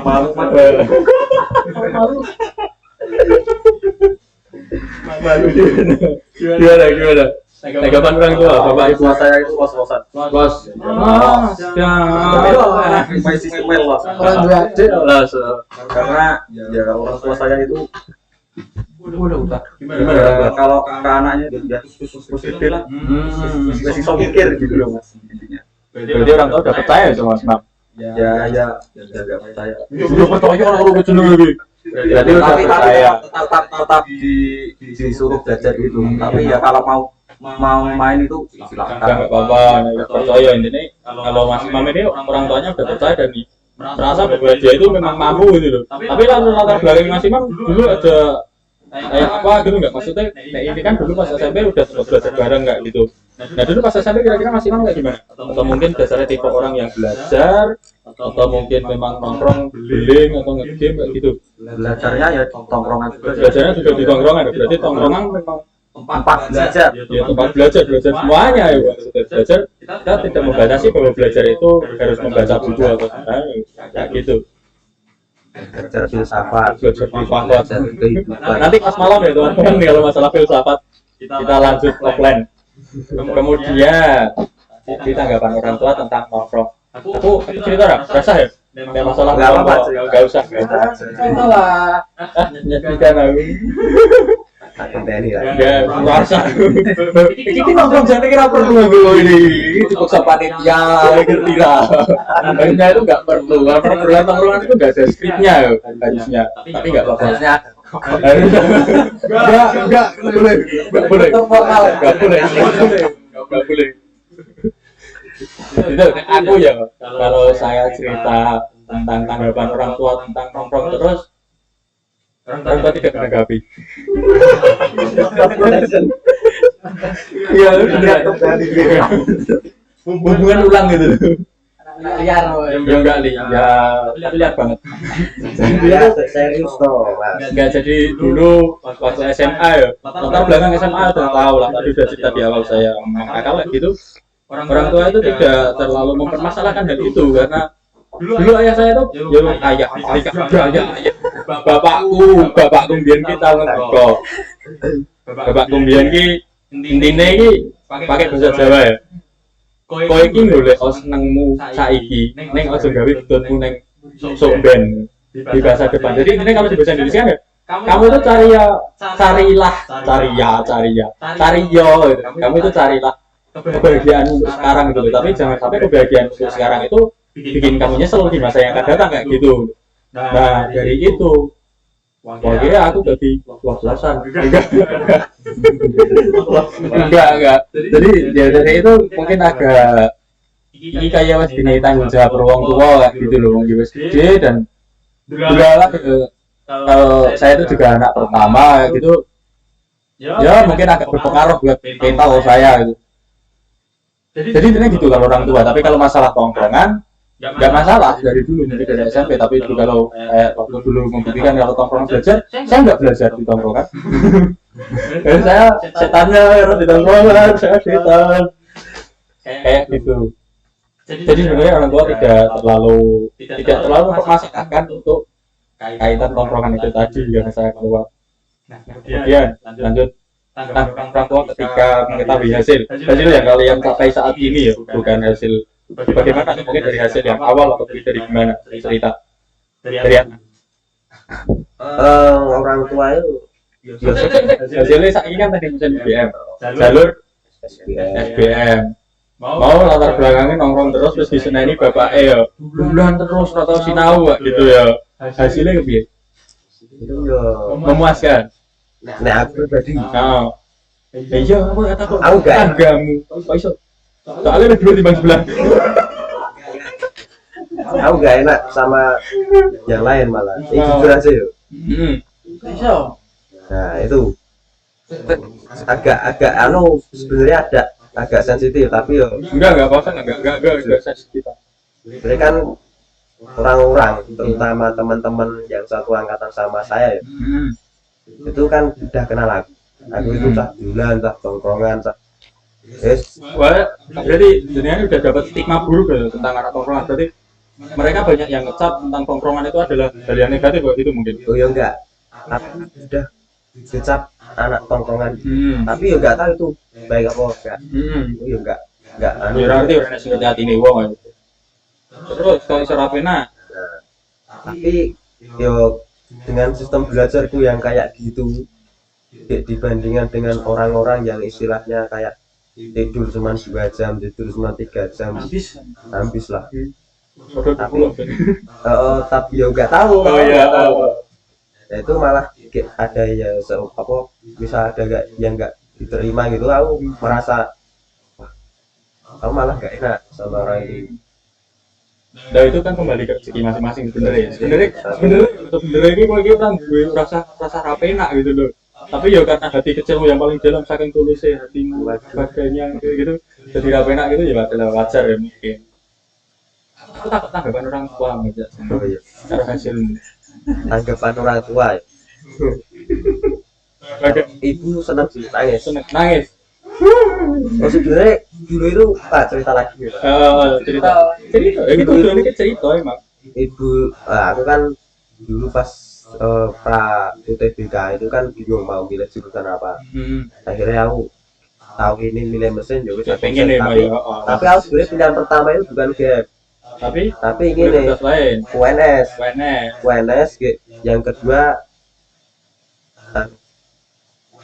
malu gimana tanggapan orang tua bapak ibu saya itu kos-kosan bos masih email lah orang dua adik karena ya orang tua saya itu gimana kalau ke anaknya ya positif lah masih bisa mikir gitu loh mas intinya berarti orang tua udah percaya sama Mas Imam ya nggak percaya udah percaya orang lu jeneng lagi berarti udah tapi percaya tetap disuruh belajar gitu tapi ya kalau mau main itu silakan enggak apa-apa percaya intinya kalau Mas Imam ini orang tuanya udah percaya dan merasa bahwa dia itu memang mampu gitu loh tapi latar belakang Mas Imam dulu ada kayak apa gitu nggak maksudnya nah ini kan dulu pas SMP udah belajar bareng nggak gitu nah dulu pas SMP kira-kira Mas Imam kayak gimana atau mungkin dasarnya tipe orang yang belajar atau mungkin memang nongkrong beling atau nge-game kayak gitu belajarnya ya tongkrongan juga belajarnya juga di tongkrongan berarti tongkrongan memang tempat belajar. Ya tempat belajar semuanya ya Bang. Sudah belajar kita tidak membatasi bahwa belajar itu harus membaca buku atau kayak gitu. Belajar filsafat, Belajar filsafat. belajar kehidupan. Nanti pas malam ya teman-teman kalau masalah filsafat kita lanjut offline. Kemudian di tanggapan orang tua tentang nongkrong. Aku cerita rasa ya. Kayak masalah Nggak apa-apa, nongkrong, nggak usah. Contoh lah. Nyetikan aku. Akan TNI lah. Ya, rasa. Iki nongkrong jane kira perlu gue ini. Dipaksa panitia, ngerti lah. Harusnya itu nggak perlu. Karena peraturan nongkrongan itu nggak ada skripnya ya, harusnya. Tapi nggak apa-apa. Harusnya ada. Enggak boleh. Nggak boleh. Nggak boleh. Itu aku ya, kalau saya cerita tentang tanggapan orang tua tentang nongkrong terus orang tua tidak menanggapi. Iya, hubungan ulang gitu. Liar. Ya enggak liar, tapi liar banget. Dia serius toh, Mas. Enggak, jadi dulu waktu SMA ya, latar belakang SMA udah tahu lah, tadi udah cerita di awal saya akal gitu. Orang tua itu tidak terlalu mempermasalahkan hal itu karena dulu ayah saya tuh ayah bapakku mbiyen ki tau ngerti. Bapakku mbiyen ki intine iki pakai bahasa Jawa ya. Kowe iki golek senengmu saiki ning aja gawe dutmu ning sok ben di bahasa depan. Jadi ini kalau di bahasa Indonesia ya kamu itu carilah gitu. Kamu itu carilah kebahagiaan untuk sekarang gitu, tapi jangan sampai kebahagiaan untuk sekarang itu bikin kamu nyesel di masa yang akan datang kayak gitu. Nah dari itu, wah aku jadi was-wasan. Enggak. Jadi ya dari itu mungkin agak ini kayak wes gini tanggung jawab ruang tua kayak gitu loh, wong wes gede dan juga kalau saya itu juga anak pertama gitu, ya mungkin agak berpengaruh buat mental saya gitu. Jadi intinya gitu kalau orang tua, tapi kalau masalah tongkrongan nggak masalah dari dulu, dari SMP. Tapi itu kalau waktu dulu membuktikan kalau tongkrongan belajar, saya nggak belajar di tongkrongan. Saya setannya harus di tongkrongan, saya setan kayak gitu. Jadi sebenarnya orang tua tidak terlalu mempermasalahkan untuk kaitan tongkrongan itu tadi yang saya keluar. Kemudian lanjut orang tua ketika mengetahui hasil yang kalian capai saat ini ya, bukan hasil bagaimana, mungkin dari hasil yang awal atau dari gimana cerita dari Orang tua itu hasilnya saat ini kan tadi mesin SBM jalur SBM mau latar belakangnya nongkrong terus diseneni bapak ya bulan terus atau sinau gitu ya, hasilnya kebiasaan itu yo memuaskan. nah aku pribadi Iya, aku kata kok aku enggak tanggamu kok iso soalnya lebih timbang sebelah. aku nggak enak sama yang lain malah ini jujur aja yo. Iso. Nah itu agak sebenarnya agak sensitif, tapi yo Enggak apa-apa, enggak sensitif. sebenarnya kan orang-orang terutama teman-teman yang satu angkatan sama saya ya, itu kan udah kenal aku itu cah bulan, cah tongkrongan, cah Wah, berarti dunia udah dapat stigma buruk ya tentang anak tongkrongan. Berarti mereka banyak yang ngecap tentang tongkrongan itu adalah hal yang negatif gitu mungkin. oh ya enggak, aku udah dicap anak tongkrongan, tapi ya enggak tahu itu baik apa enggak. Oh ya enggak Ya nanti orang sing hati nih wong. Terus kalau iso rapena, tapi yo dengan sistem belajarku yang kayak gitu dibandingkan dengan orang-orang yang istilahnya kayak tidur cuma 2 jam, tidur cuma 3 jam, habis lah. Tapi ya nggak tahu. Oh iya. Ya, itu malah ada ya bisa ada yang nggak diterima gitu. Aku merasa aku malah nggak enak sama orang ini. Nah itu kan kembali ke rezeki masing-masing sebenarnya. Sebenarnya ini kalau kita gue rasa rapena gitu loh. Tapi ya karena hati kecilmu yang paling dalam saking tulusnya hatimu badannya gitu jadi rapena gitu ya wajar ya mungkin. Aku takut tanggapan orang tua aja. Oh iya. Cara hasil Tanggapan orang tua. Ya. ibu seneng sih nangis. seneng nangis. Oh sebenarnya dulu itu cerita lagi ya. Cerita itu udah ini cerita emang. Ibu aku kan dulu pas pra UTBK itu kan bingung mau milih jurusan apa. Akhirnya aku tahu ini milih mesin ya wis Ya, pengen deh, tapi, Mbak, ya. tapi aku sebenarnya pilihan pertama itu bukan gap tapi ini universitas lain. UNS UNS. yang kedua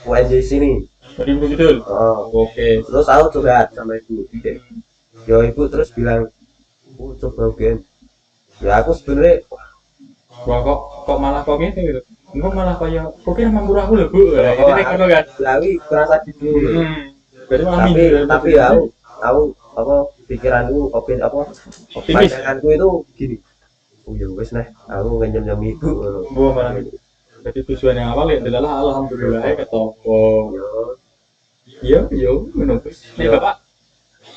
UNJ sini. Jadi betul. Oke. Terus aku curhat sama ibu ya ibu terus bilang coba UGM ya aku sebenarnya Wah kok malah kok gitu. Engko malah kaya kok kira mampu aku lho, Bu. Ini nek ngono kan. lagi kerasa gitu. Berarti malah tapi minder. tapi ya aku apa pikiranku Optimis. pandanganku itu gini oh ya wes nah aku ngenyam ibu Gua malah gitu. Jadi tujuan yang awal ya adalah alhamdulillah ya ketoko. Iya, menunggu. Nih Bapak.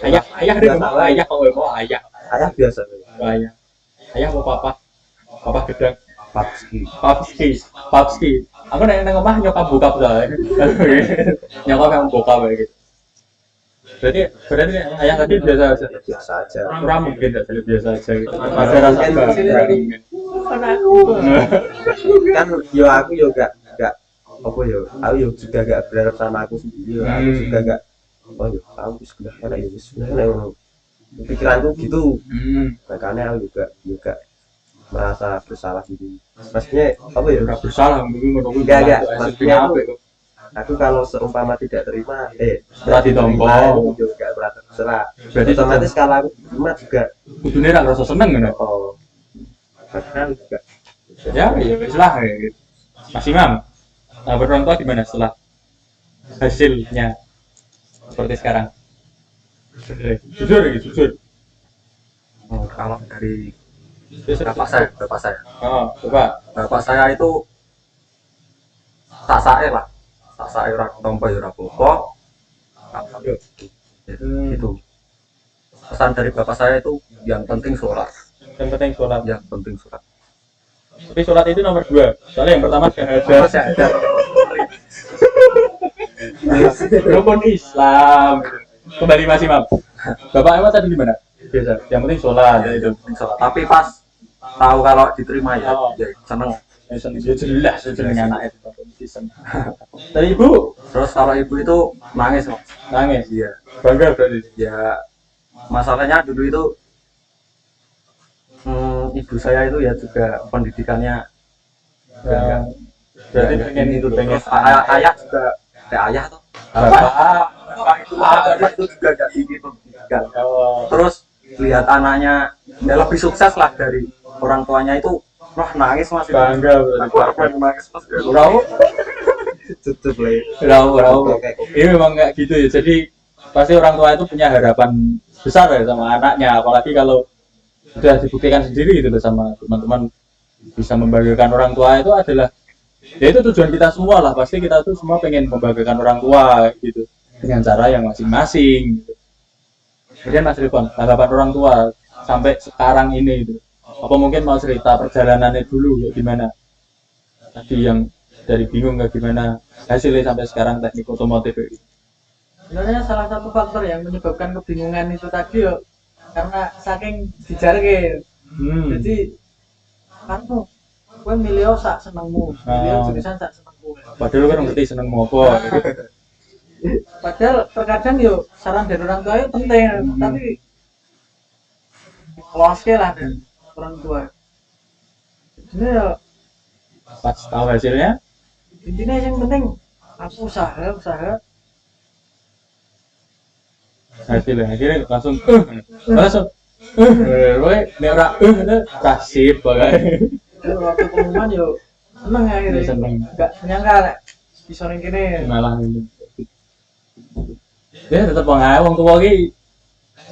Ayah deh Bapak. Ayah kok mau ayah. ayah biasa Ayah. Ayah mau papa. Papa gedang. Papski. Aku nang omah nyokap bokap lah. Nyokap yang bokap gitu. Berarti ayah tadi biasa aja kurang mungkin tidak jadi biasa aja gitu. Ada rasa bangga. kan yo aku yo gak apa yo aku yo juga gak berharap sama aku sendiri aku juga gak oh yo aku sudah kan ya sudah pikiranku gitu makanya aku juga merasa bersalah gitu maksudnya apa ya Enggak bersalah mungkin menunggu. Enggak, maksudnya aku kalau seumpama tidak terima setelah ditompo juga merasa bersalah berarti otomatis kalau aku terima juga kudune ra ngerasa seneng kan. oh bahkan juga Ya wis lah gitu. Mas Imam, orang tua gimana setelah hasilnya seperti sekarang? Jujur. Oh, kalau dari Jujur. bapak saya Oh, coba. bapak saya itu tak sae orang tompo ya ora apa-apa. Itu pesan dari bapak saya itu yang penting sholat. Yang penting sholat. Yang penting sholat. Tapi sholat itu nomor 2. Soalnya yang pertama syahadat. Rukun Islam. Kembali Mas Imam. Bapak Imam tadi gimana? Biasa. Yang penting sholat ya itu. Penting sholat. Tapi pas tahu kalau diterima ya, ya seneng. Ya jelas seneng anak itu. Dari ibu Terus kalau ibu itu nangis, Mas. nangis. Iya. Bangga berarti. Ya masalahnya dulu itu ibu saya itu ya juga pendidikannya Ya, berarti pengen itu pengen ayah juga ayah tuh bapak itu juga gak tinggi pendidikan. Terus lihat anaknya ya lebih sukses lah dari orang tuanya itu wah nangis Mas. Bangga berarti. Nangis Mas. Bravo. tutup lagi Bravo. Ini memang nggak gitu ya. Jadi pasti orang tua itu punya harapan besar ya sama anaknya, apalagi kalau sudah dibuktikan sendiri gitu loh sama teman-teman bisa membanggakan orang tua itu adalah ya itu tujuan kita semua lah, pasti kita tuh semua pengen membanggakan orang tua gitu dengan cara yang masing-masing gitu. Kemudian Mas Rifon, tanggapan orang tua sampai sekarang ini gitu, apa mungkin mau cerita perjalanannya dulu ya gimana tadi yang dari bingung ke gimana hasilnya sampai sekarang teknik otomotif itu. Sebenarnya salah satu faktor yang menyebabkan kebingungan itu tadi yo karena saking dijarke. Jadi kamu gue milih sak senengmu, milih jurusan sak senengmu. Padahal kan ngerti seneng mau apa. Padahal terkadang yo saran dari orang tua itu penting, tapi kelasnya lah dari orang tua. Jadi yo Pas tahu hasilnya intinya yang penting aku usaha hasilnya akhirnya langsung nek ora kasih bagai waktu pengumuman yo seneng akhirnya seneng nggak menyangka nek bisa ning kene malah ini ya tetap wong tua ki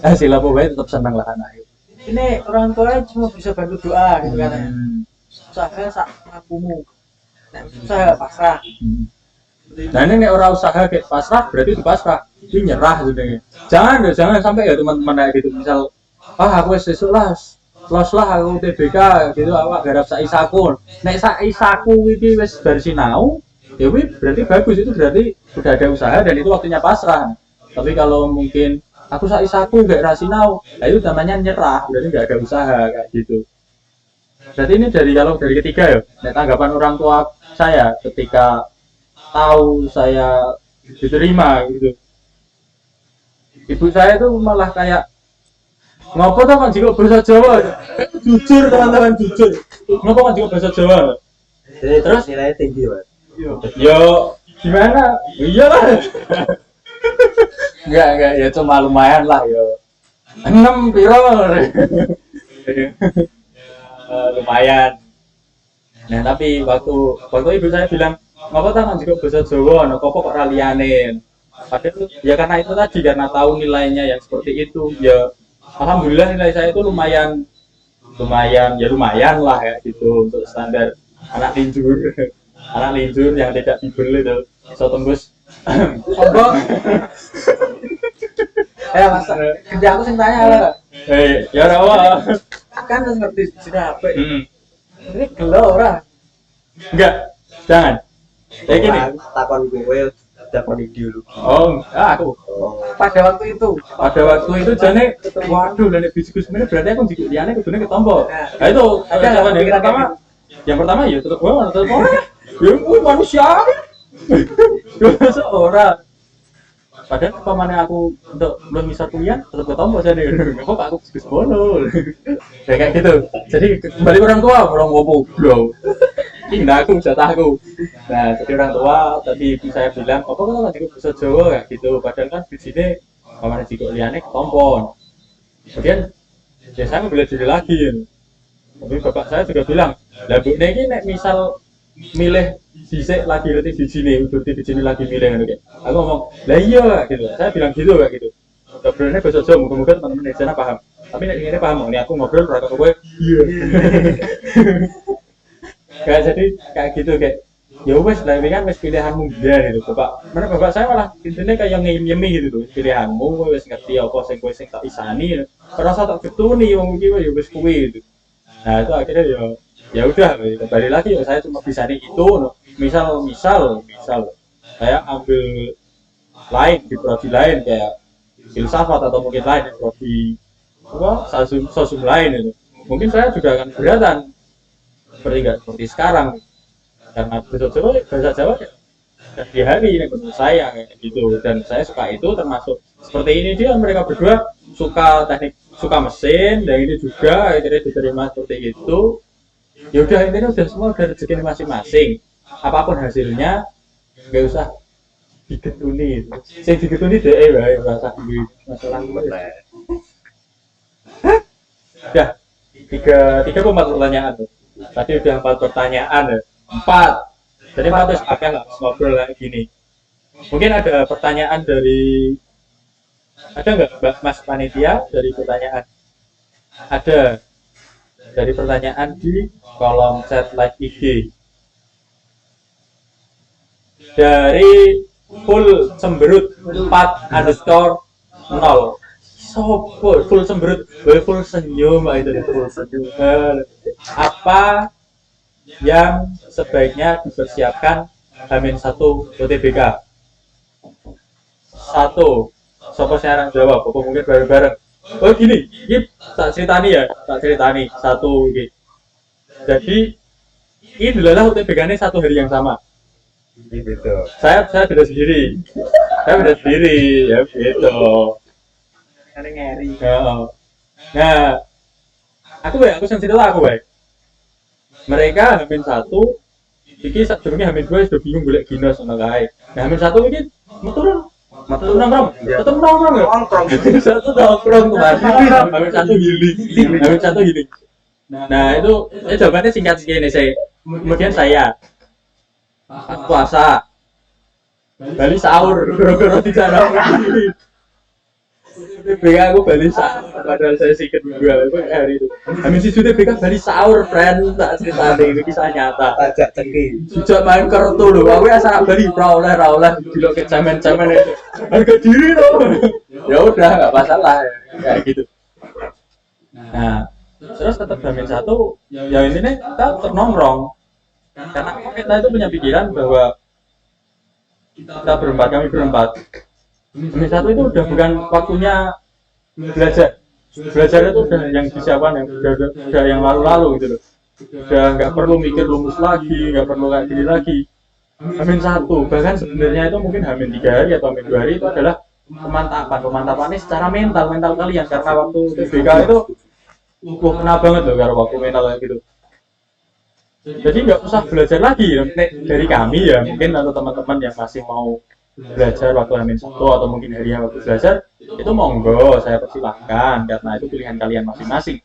hasil apa bae tetap seneng lah anak ini orang tua cuma bisa bantu doa gitu kan usaha sak mampumu nek usaha pasrah. Nah ini nek ora usaha kayak pasrah berarti itu pasrah itu nyerah sebenarnya. Jangan sampai ya teman-teman kayak gitu misal aku sesuk los lah aku TBK gitu awak garap sak isaku nek sak isaku iki wis bar sinau ya wih, berarti bagus, itu berarti udah ada usaha dan itu waktunya pasrah. Tapi kalau mungkin aku saku gak rasinau, nah itu namanya nyerah, berarti nggak ada usaha kayak gitu. Berarti ini kalau dari ketiga ya, nah, tanggapan orang tua saya ketika tahu saya diterima gitu. Ibu saya tuh malah kayak ngopo tuh kan jika bahasa Jawa, jujur teman-teman jujur, ngopo kan jika bahasa Jawa. Jadi Terus? nilainya tinggi, Mas. Yo gimana? Iyalah. Enggak ya cuma lumayan lah yo. 6 piro. Lumayan. Nah tapi waktu ibu saya bilang ngapa tangan juga bahasa Jawa, no kok ralianin. Padahal ya karena itu tadi, karena tahu nilainya yang seperti itu, ya alhamdulillah nilai saya itu lumayan lah ya gitu untuk standar anak linjur yang tidak dibeli itu so tembus. Sombong. Mas, kerja aku sing tanya lah. Ya rawa. Kan harus ngerti sini apa. Ini gelo ora. Enggak, jangan. Kayak gini. Takon gue, takon ideologi. Aku. Pada waktu itu Jane waduh lene bisiku sebenarnya berarti aku juga liane kudune ketompo. Nah itu ada jawaban yang pertama ya tetep gua ya manusia. Seorang. Padahal pamane aku untuk belum bisa kuliah tetep ketompo jadi kok aku bisiku semono. Kayak gitu. Jadi kembali orang tua bro. Ini aku jatahku. Nah, jadi orang tua tadi ibu saya bilang, apa kan juga bisa Jawa kayak gitu. Padahal kan di sini pamane jiko liane ketompo. Kemudian ya saya membela diri lagi. Tapi bapak saya juga bilang, lah bu ini nek misal milih sisik lagi letih di sini, udah di sini lagi milih kan kayak. Aku ngomong, lah iya gitu. Saya bilang gitu kayak gitu. Sebenarnya bahasa Jawa, moga-moga teman-teman di sana paham. Tapi nek ini paham, ini aku ngobrol rata gue, iya. Kayak jadi kayak gitu kayak ya wes lah ini kan wes pilihanmu dia gitu bapak saya malah intinya kayak ngeyem-yemi gitu tuh pilihanmu wes ngerti apa sing kowe sing tak isani rasa tak getuni wong iki ya wes kuwi gitu. Nah itu akhirnya ya udah kembali lagi ya saya cuma bisa nih itu misal saya ambil lain di prodi lain kayak filsafat atau mungkin lain di prodi sosum lain itu mungkin saya juga akan keberatan seperti sekarang karena bahasa Jawa di hari ini menurut saya kayak gitu dan saya suka itu termasuk seperti ini dia mereka berdua suka teknik suka mesin dan ini juga akhirnya diterima seperti itu ya udah intinya udah semua udah rezeki masing-masing apapun hasilnya nggak usah digetuni saya digetuni deh bahasa masalah udah tiga pertanyaan tuh tadi udah 4 pertanyaan ya 4 jadi 4 terus apa nggak ngobrol kayak gini mungkin ada pertanyaan dari ada nggak Mas Panitia dari pertanyaan ada dari pertanyaan di kolom chat live IG dari full cemberut 4_0 sopo full cemberut full senyum itu full senyum apa yang sebaiknya dipersiapkan H-1 UTBK 1 sopo saya jawab apa mungkin bareng-bareng oh gini tak ceritani satu gitu jadi ini adalah UTBK ini 1 hari yang sama Gitu. saya beda sendiri ya gitu ngeri nah aku sensitif aku mereka H-1 iki sadurunge H-2 sudah bingung golek ginos ngono kae nah H-1 iki metu nongkrong tetep nongkrong ya satu nongkrong kemarin H-1 gini nah itu jawabannya singkat segini saya kemudian saya puasa Bali sahur gara-gara di sana BK aku Bali sahur padahal saya sih kedua hari itu kami sih sudah BK Bali sahur friend tak cerita ini kisah nyata Tajak ceki. sejak main kartu loh aku asal Bali rawleh dilok ke cemen itu harga diri loh ya udah nggak masalah kayak gitu nah terus tetap H-1 ya intinya kita tetap nongkrong karena kita itu punya pikiran bahwa kita berempat, kami berempat. Hamin satu itu udah bukan waktunya belajar. Belajar itu udah yang disiapkan, yang udah yang lalu-lalu gitu loh. Udah nggak perlu mikir rumus lagi, nggak perlu kayak gini lagi. Hamin satu, bahkan sebenarnya itu mungkin Hamin 3 hari atau Hamin 2 hari itu adalah pemantapannya secara mental kalian, karena waktu TBK itu kena banget loh kalau waktu mental kayak gitu. Jadi nggak usah belajar lagi dari kami ya, mungkin atau teman-teman yang masih mau belajar waktu Hamin satu atau mungkin hari yang waktu belajar itu monggo, saya persilahkan karena itu pilihan kalian masing-masing.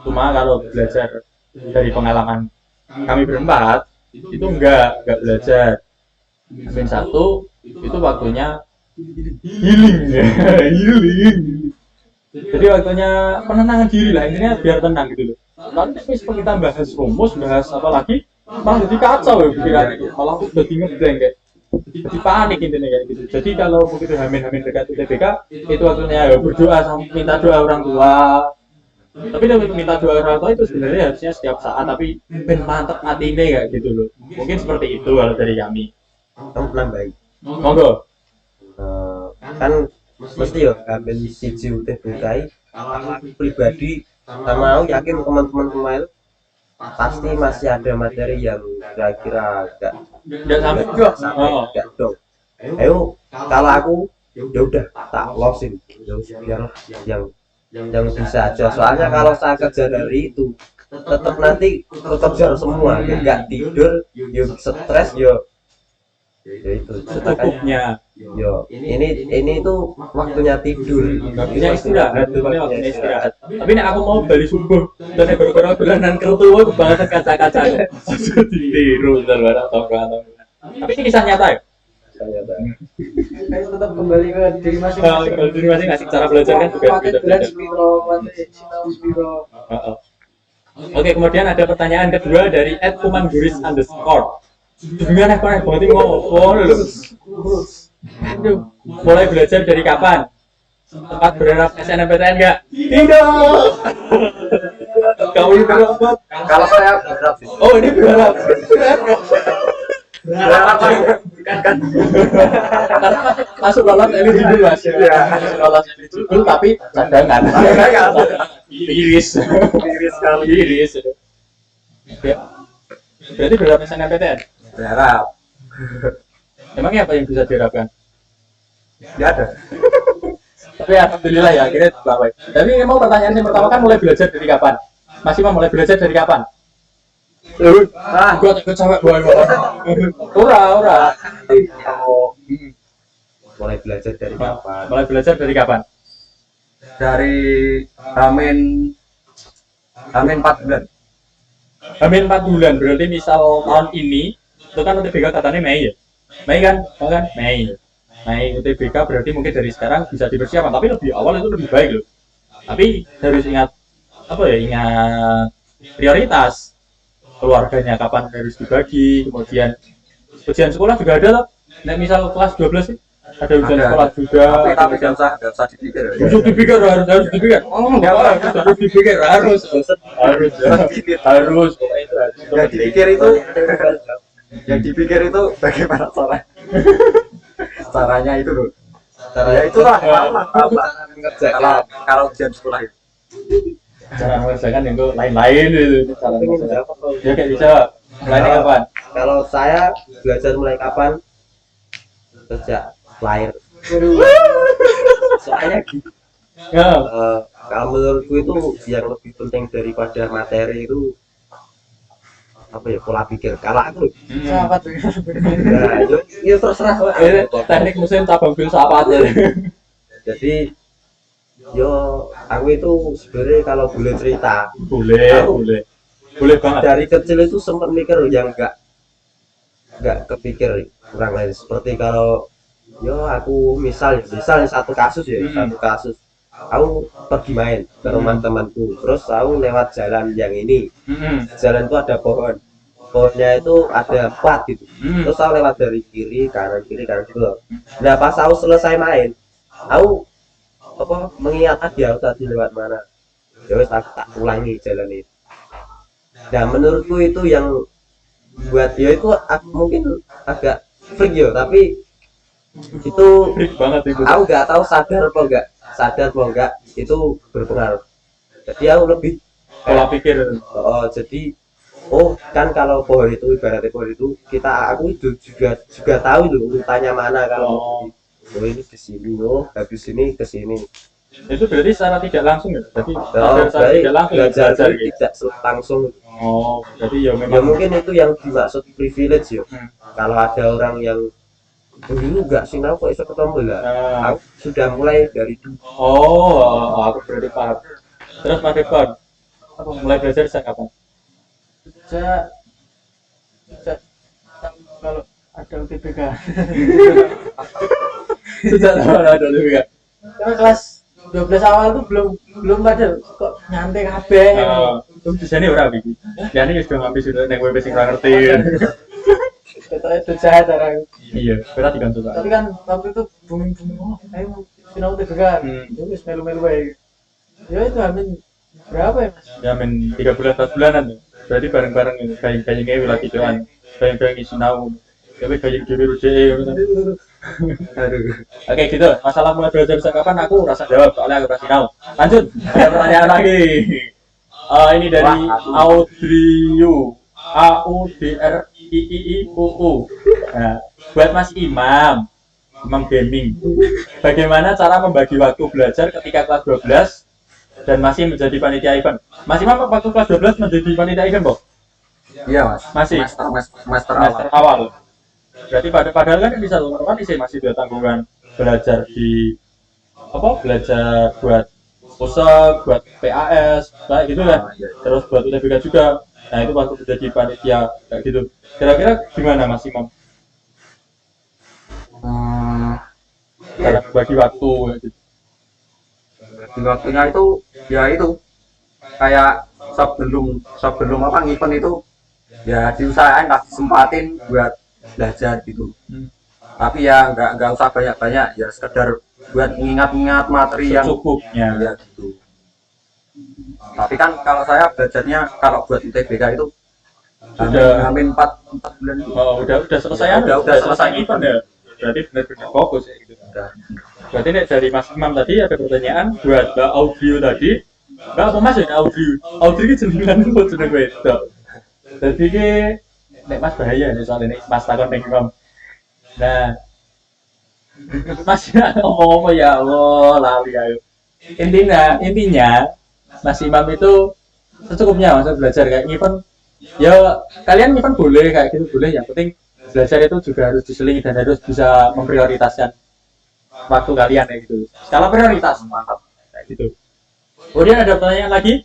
Cuma kalau belajar dari pengalaman kami berempat itu nggak belajar. Hamin satu itu waktunya healing ya, healing. Jadi waktunya penenangan diri lah, intinya biar tenang gitu loh. Nanti seperti kita bahas rumus, bahas apa lagi, malah jadi kacau ya pikirannya, malah aku udah ngeblank kayak, jadi panik intinya kayak gitu. Jadi kalau begitu Hamin dekat UTBK, itu waktunya ya berdoa sama minta doa orang tua. Tapi minta doa orang tua itu sebenarnya harusnya setiap saat, tapi ben mantep hati ini kayak gitu loh. Mungkin seperti itu kalau dari kami. Kamu nambahin. Monggo. Kan mesti ya ambil siji UTBK. Aku pribadi sama aku yakin teman-teman semua itu pasti masih ada materi yang kira-kira Nggak sampai juga. Oh. gak dong. Ayo kalau aku ya udah tak losin ya biar yang bisa aja, soalnya kalau saya kerja dari itu tetap nanti kekejar semua ya, nggak tidur ya stres ya itu Cukupnya. yo ini tuh waktunya tidur, Waktunya istirahat, ini waktunya istirahat. Tapi nek aku mau bali subuh dan nek gara-gara dolanan kertu aku banget kaca-kaca. Ditiru dan barang tongkrongan. Tapi ini kisah nyata ya. Kayak tetap kembali ke diri masing-masing. Kalau diri masing-masing cara belajar kan juga Pakai beda-beda. gelas biro, pakai sinau biro. Oke, kemudian ada pertanyaan kedua dari @kumanguris_. Gimana kau banget ngomong? Aduh, mulai belajar dari kapan? Tempat berharap SNMPTN enggak? Tidak. Kamu ini berharap? Kalau saya berharap sih. Oh, ini berharap. Berharap kan Karena masuk lolos eligible mas. Masuk lolos eligible tapi cadangan. Iris. iris sekali. Iris. Ya. Berarti berharap SNMPTN? Berharap. Emangnya apa yang bisa diharapkan? Tidak ada. Tapi alhamdulillah ya akhirnya tercapai. Tapi mau pertanyaan yang pertama kan mulai belajar dari kapan? Masih mau mulai belajar dari kapan? Gua takut cewek boy. Ora. mulai belajar dari kapan? Mulai belajar dari kapan? Dari Hamin 4 bulan. Hamin 4 bulan. Berarti misal tahun ini itu kan UTBK katanya Mei ya. Mei kan? Mei UTBK berarti mungkin dari sekarang bisa dipersiapkan, tapi lebih awal itu lebih baik loh. Tapi harus ingat ingat prioritas keluarganya kapan harus dibagi, kemudian ujian sekolah juga ada loh. Nek misal kelas 12 sih ada ujian sekolah juga. Tapi enggak usah dipikir. Harus dipikir. Yang dipikir itu bagaimana caranya itu loh. Ya itulah kalau ujian sekolah itu. Cara mengerjakan itu lain-lain itu cara mengerjakan. Ya kayak bisa mulai kapan? Kalau saya belajar mulai kapan? Sejak lahir. Soalnya gitu. Ya, Kalau menurutku itu yang lebih penting daripada materi itu apa ya, pola pikir. Kalau aku Sahabat tuh. nah, ya terserah lah. teknik mesin cabang filsafat aja. Jadi yo aku itu sebenarnya kalau boleh cerita Boleh banget. dari kecil itu sempat mikir yang nggak kepikir orang lain, seperti kalau yo aku misal satu kasus aku pergi main ke rumah temanku, terus aku lewat jalan yang ini, jalan itu ada pohonnya itu ada 4 gitu, terus aku lewat dari kiri kanan gitu loh. Nah pas aku selesai main, aku mengingat aku tadi lewat mana, ya wes tak ulangi jalan itu. Nah menurutku itu yang buat ya itu mungkin agak freak ya, tapi itu Freak banget itu. aku nggak tahu sadar apa enggak itu berpengaruh. Jadi aku lebih Pola pikir. jadi kan kalau pohon itu ibaratnya pohon itu aku juga tahu itu urutannya mana kalau ini ke sini habis ini ke sini. Itu berarti secara tidak langsung ya? Berarti Oh, secara tidak langsung ya belajar gitu. tidak langsung. Oh, jadi ya Ya memang mungkin itu yang dimaksud privilege ya. Kalau ada orang yang dulu enggak sih kok iso ketemu lah. Aku sudah mulai dari dulu. aku berarti paham. Terus Mas Rifkon, mulai belajar sejak kapan? Sejak kalau ada UTBK. Sejak kapan ada juga? Karena kelas 12 awal tuh belum pada kok nyantai kabeh. Di sini ora iki. Ya ini sudah ngambil sudah nek WP sing ora ngerti. Itu jahat orang. Iya, berarti kan susah. Tapi kan waktu itu booming ayo final UTBK. Ya wis melu-melu wae. Ya itu amin berapa ya Mas? Ya men 3 bulan 4 bulanan ya. Berarti bareng-bareng kayak ngewe lagi doan. Kayak sinau. Ya wis kayak dhewe rujeke ngono. Aduh. Oke gitu, masalah mulai belajar sejak kapan aku rasa jawab soalnya aku kasih tahu. Lanjut, ada pertanyaan lagi. Ini dari Audriu, AUDRIIUU. Nah, buat Mas Imam Gaming, bagaimana cara membagi waktu belajar ketika kelas 12 dan masih menjadi panitia event? Mas Imam waktu kelas 12 menjadi panitia event, Bok? Iya mas. Masih? Semester awal. Berarti padahal kan bisa teman-teman masih ada tanggungan belajar belajar buat pusat, buat PAS, kayak gitu kan. Terus buat UTBK juga. Nah itu waktu menjadi panitia kayak gitu. Kira-kira gimana Mas Imam? Cara bagi waktu kayak gitu. Di waktunya itu ya itu kayak sebelum event itu ya diusahain lah sempatin buat belajar gitu. Tapi ya nggak usah banyak-banyak, ya sekedar buat mengingat-ingat materi yang secukupnya ya gitu. Tapi kan kalau saya belajarnya kalau buat UTBK itu sudah hampir 4 bulan. udah selesai udah selesai event ya. Berarti benar-benar fokus ya gitu. Berarti dari Mas Imam tadi ada pertanyaan buat Mbak Audio tadi. Mbak apa Mas ya Audio? Audio ini jenengan buat jeneng gue. Jadi ki nek Mas bahaya nih soal ini Mas takon ning Imam. Nah, Mas ngomong apa ya Allah lali ayo. Intinya Mas Imam itu secukupnya Mas belajar kayak event. Ya kalian event boleh kayak gitu boleh, yang penting belajar itu juga harus diselingi dan harus bisa memprioritaskan waktu kalian kayak gitu. Skala prioritas mantap kayak gitu. Kemudian ada pertanyaan lagi?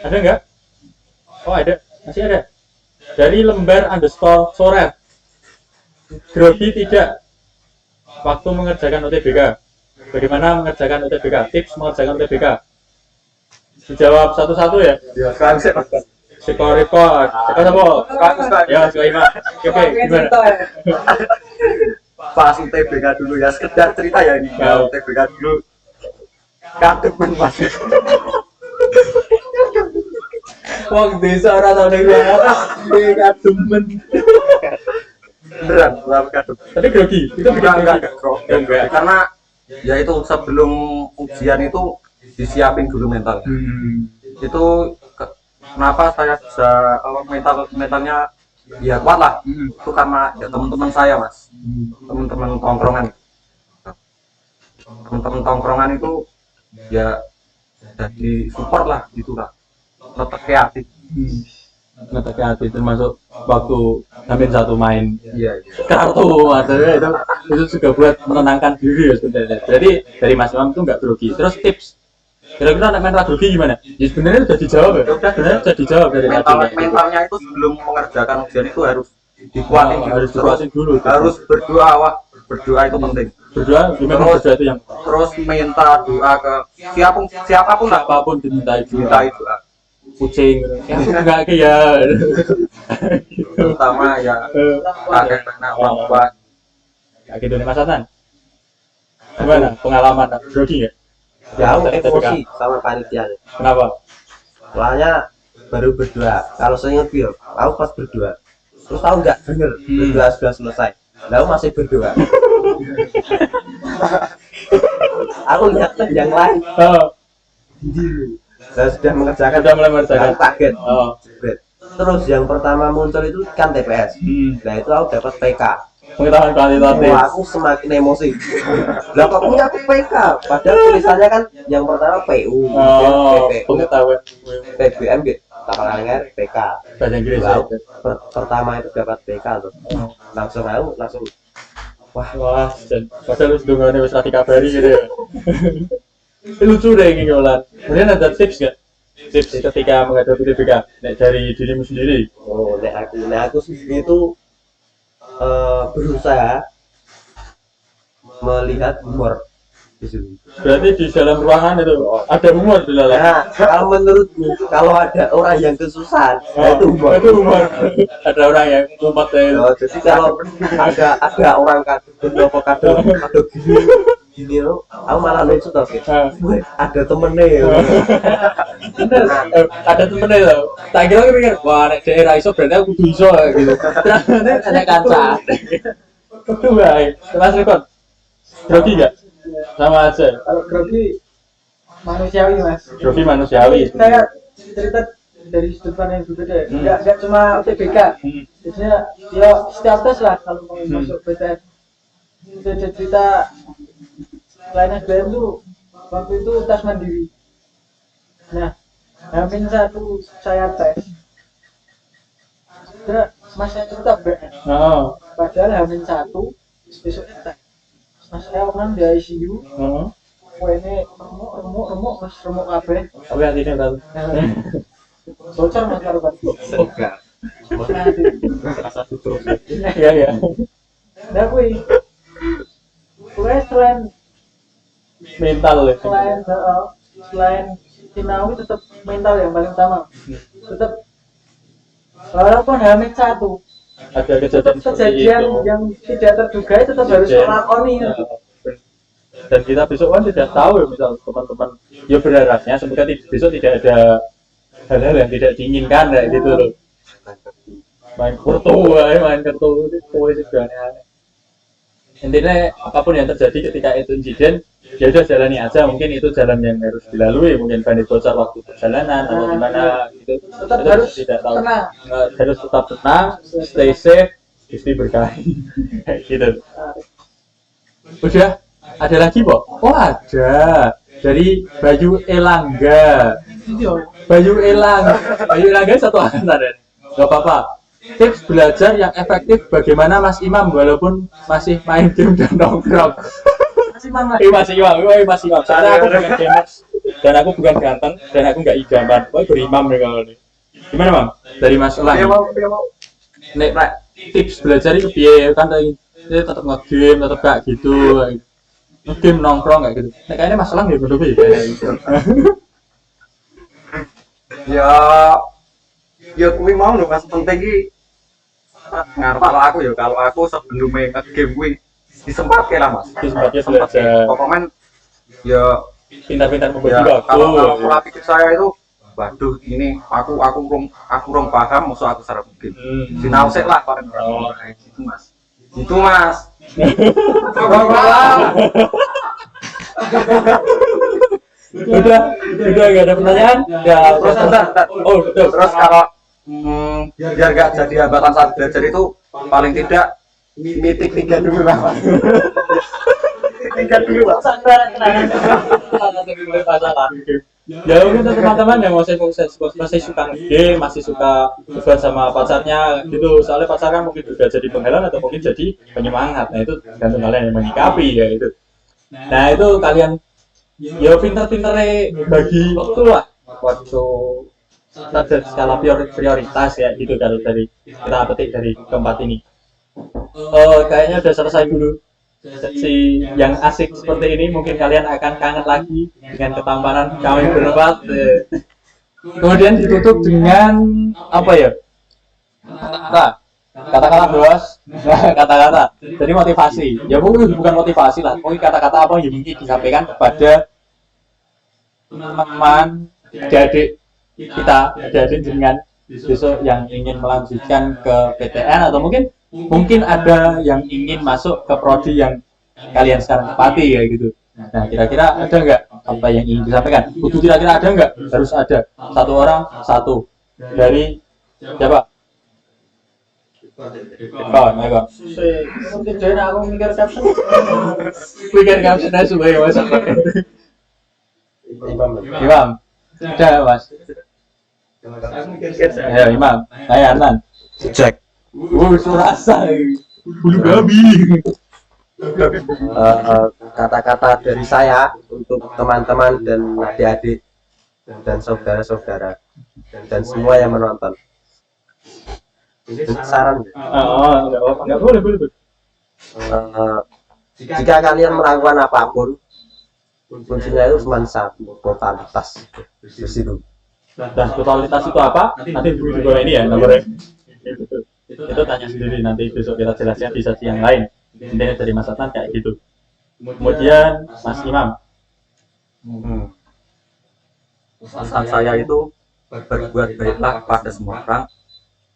Ada nggak? Oh ada, masih ada. Dari lembar_soret. Grogi tidak waktu mengerjakan UTBK. Bagaimana mengerjakan UTBK? Tips mengerjakan UTBK. Dijawab satu-satu ya. Ya sekarang saya Report. Apa? Ya, Imam. Oke, gimana? Pas UTBK dulu ya, sekedar cerita ya ini. UTBK dulu kademen Mas. Wong desa ora tau ning kademen. Beneran, kademen. Tapi grogi. Itu enggak karena ya itu sebelum ujian itu disiapin dulu mental. Itu kenapa saya bisa mentalnya ya kuat lah. Itu karena ya teman-teman saya Mas, teman-teman tongkrongan itu ya jadi support lah gitulah, tetap kreatif. Ngetek hati termasuk waktu hampir satu main Iya. kartu materinya itu juga buat menenangkan diri ya sebenarnya. Jadi dari Mas Imam itu nggak grogi. Terus tips kira-kira anak main grogi gimana? Ya sebenarnya sudah dijawab ya. Sebenarnya sudah dijawab dari mentalnya itu sebelum mengerjakan ujian itu harus dikuatin dulu. Harus dikuatin dulu. Harus berdoa itu penting. Berdoa gimana? Berdoa itu yang terus minta doa ke siapapun lah, apapun dimintai doa. Kucing ya enggak kayak terutama ya kakek nenek orang tua kayak gitu nih Mas Hasan. Gimana pengalaman grogi nggak? Jauh emosi sama panitia. Kenapa? Soalnya baru berdoa. Kalau saya ingat aku pas berdoa terus tahu nggak bener berdoa sudah selesai, lalu masih berdoa. Aku lihat yang lain Oh, saya sudah mengerjakan, sudah mulai mengerjakan. aku kaget. Oh. Terus yang pertama muncul itu kan TPS. Nah itu aku dapat PK. Pengetahuan kualitatif. Wah, aku semakin emosi. Lah kok punya aku PK? Padahal tulisannya kan yang pertama PU, Oh, PPU, pengetahuan PBM gitu. Tapal PK. bahasa Inggris. Lah, Ya. pertama itu dapat PK tuh. Langsung Wah, dan padahal lu sudah nggak usah dikabari gitu ya. Ini lucu deh ini Yolan. Kemudian ada tips nggak? Tips ketika menghadapi TBK dari dirimu sendiri. oh, nek aku sendiri itu berusaha melihat humor di situ. Berarti di dalam ruangan itu ada humor di dalam. Nah, kalau menurutku kalau ada orang yang kesusahan, nah itu humor. Itu humor. Ada orang yang ngumpet ya. Oh, jadi kalau ada orang kado gini loh, aku malah lucu tau gitu. Wih, ada temennya ya. Bener, ada temennya loh. Tak kira mikir, wah nek daerah iso berarti aku kudu iso gitu. Ternyata ada kanca. Itu baik. Mas Rekon, grogi nggak? Sama aja. Kalau grogi manusiawi mas. Grogi manusiawi. Saya cerita dari sudut pandang yang berbeda. Nggak cuma UTBK. Biasanya ya setiap tes lah kalau mau masuk BTS. Ada cerita selain SBM tuh waktu itu tes mandiri. Nah, hamin satu saya tes. Sudah masnya cerita BN. Oh. Padahal hamin satu besoknya tes. Mas saya kan di ICU. Wah ini remuk mas remuk kabeh. Tapi hatinya berapa? Bocor mas karo Pak. Enggak. Rasa terus. Iya iya. Nah kuwi selain Mental ya. selain Cinawi tetap mental yang paling utama. Tetap walaupun hamil satu Ada tetap kejadian seperti kejadian itu. yang tidak terduga itu tetap harus melakoni. Dan kita besok kan tidak tahu ya misal teman-teman ya berharapnya semoga besok tidak ada hal-hal yang tidak diinginkan kayak gitu loh. Main kartu itu juga aneh-aneh. Intinya apapun yang terjadi ketika itu insiden ya udah jalani aja, mungkin itu jalan yang harus dilalui, mungkin bandit bocor waktu perjalanan atau gimana gitu. Tetap Itu harus tidak tahu. tenang. Harus tetap tenang, stay safe, Gusti berkahi. Kayak gitu. Udah ada lagi, Bo? Oh, ada. Dari Bayu Elangga. Bayu Elangga satu angkatan ya. Gak apa-apa. Tips belajar yang efektif bagaimana Mas Imam walaupun masih main game dan nongkrong. Masih Imam. Soalnya aku bukan gamers dan aku bukan ganteng dan aku nggak idaman. Pokoknya berimam nih kalau ini. Gimana, Mam? Dari Mas Elang. Nek tips belajar itu piye kan tadi tetap nge-game, tetap kayak gitu. Nge-game nongkrong kayak gitu. Nek kayaknya Mas Elang ya bener Ya ya kuwi mau lho Mas, penting iki ngarep kalau aku sebelum main game kuwi disempatke lah Mas. Disempatke Disempatke. belajar. Pokoknya ya Pintar-pintar membagi ya waktu. kalau pola pikir saya itu waduh ini aku rong paham musuh aku secara mungkin. Sinau sik lah paling ora kayak gitu Mas. Gitu Mas. udah gak ada pertanyaan ya Terus bentar. oh betul. Terus kalau biar gak jadi hambatan saat belajar itu paling tidak mitik 3 dulu lah Mas. Mitik 3 dulu Mas. Ya mungkin teman-teman yang masih suka game, masih suka debat sama pacarnya gitu, soalnya pacar kan mungkin juga jadi penghalang atau mungkin jadi penyemangat. Nah itu tergantung kalian yang menyikapi ya itu. Nah itu kalian ya pinter-pinternya bagi waktu lah, waktu ada skala prioritas ya gitu kalau dari kita petik dari keempat ini. Kayaknya udah selesai dulu sesi yang asik seperti ini. Mungkin kalian akan kangen lagi dengan ketampanan kami berempat. Kemudian ditutup dengan apa ya? Kata-kata bos, kata-kata. Jadi motivasi. Ya mungkin bukan motivasi lah. Mungkin kata-kata apa yang mungkin disampaikan kepada teman-teman, adik-adik kita, adik-adik dengan besok yang ingin melanjutkan ke PTN atau mungkin ada yang ingin masuk ke prodi yang kalian sekarang tepati kayak gitu. Nah, kira-kira ada nggak apa yang ingin disampaikan? Kudu kira-kira ada nggak? Harus ada. Satu orang satu. Dari siapa? Kawan, ayo. Mungkin join aku mikir caption. Pikir caption aja supaya mas. Imam. Udah mas. Ayo Imam. Ayo Anan. Cek. Surasa. Bulu babi. Kata-kata dari saya untuk teman-teman dan adik-adik dan saudara-saudara dan semua yang menonton. Saran, Enggak boleh. jika kalian melakukan apapun, kuncinya itu cuma satu, totalitas. Terus itu. Dan totalitas itu apa? Nanti juga ini ya nomornya. Itu tanya sendiri nanti besok kita jelaskan di sesi yang lain. Intinya dari Mas Adnan kayak gitu. Kemudian Mas Imam. Pesan saya itu berbuat baiklah kepada semua orang,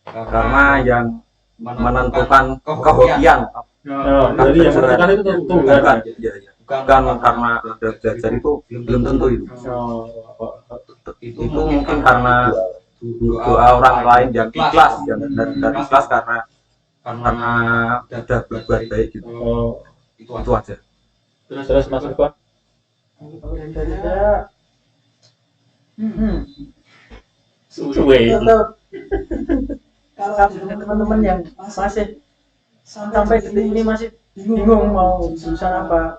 karena yang menentukan kehokian Jadi yang menentukan itu tentu bukan, kan. bukan karena ada belajar itu belum tentu itu. Itu mungkin karena doa orang lain yang ikhlas, yang benar-benar ikhlas karena sudah berbuat baik gitu. Itu aja. Terus Mas Irfan. Dari saya Suwe. kalau teman-teman yang masih sampai detik ini masih bingung mau jurusan apa,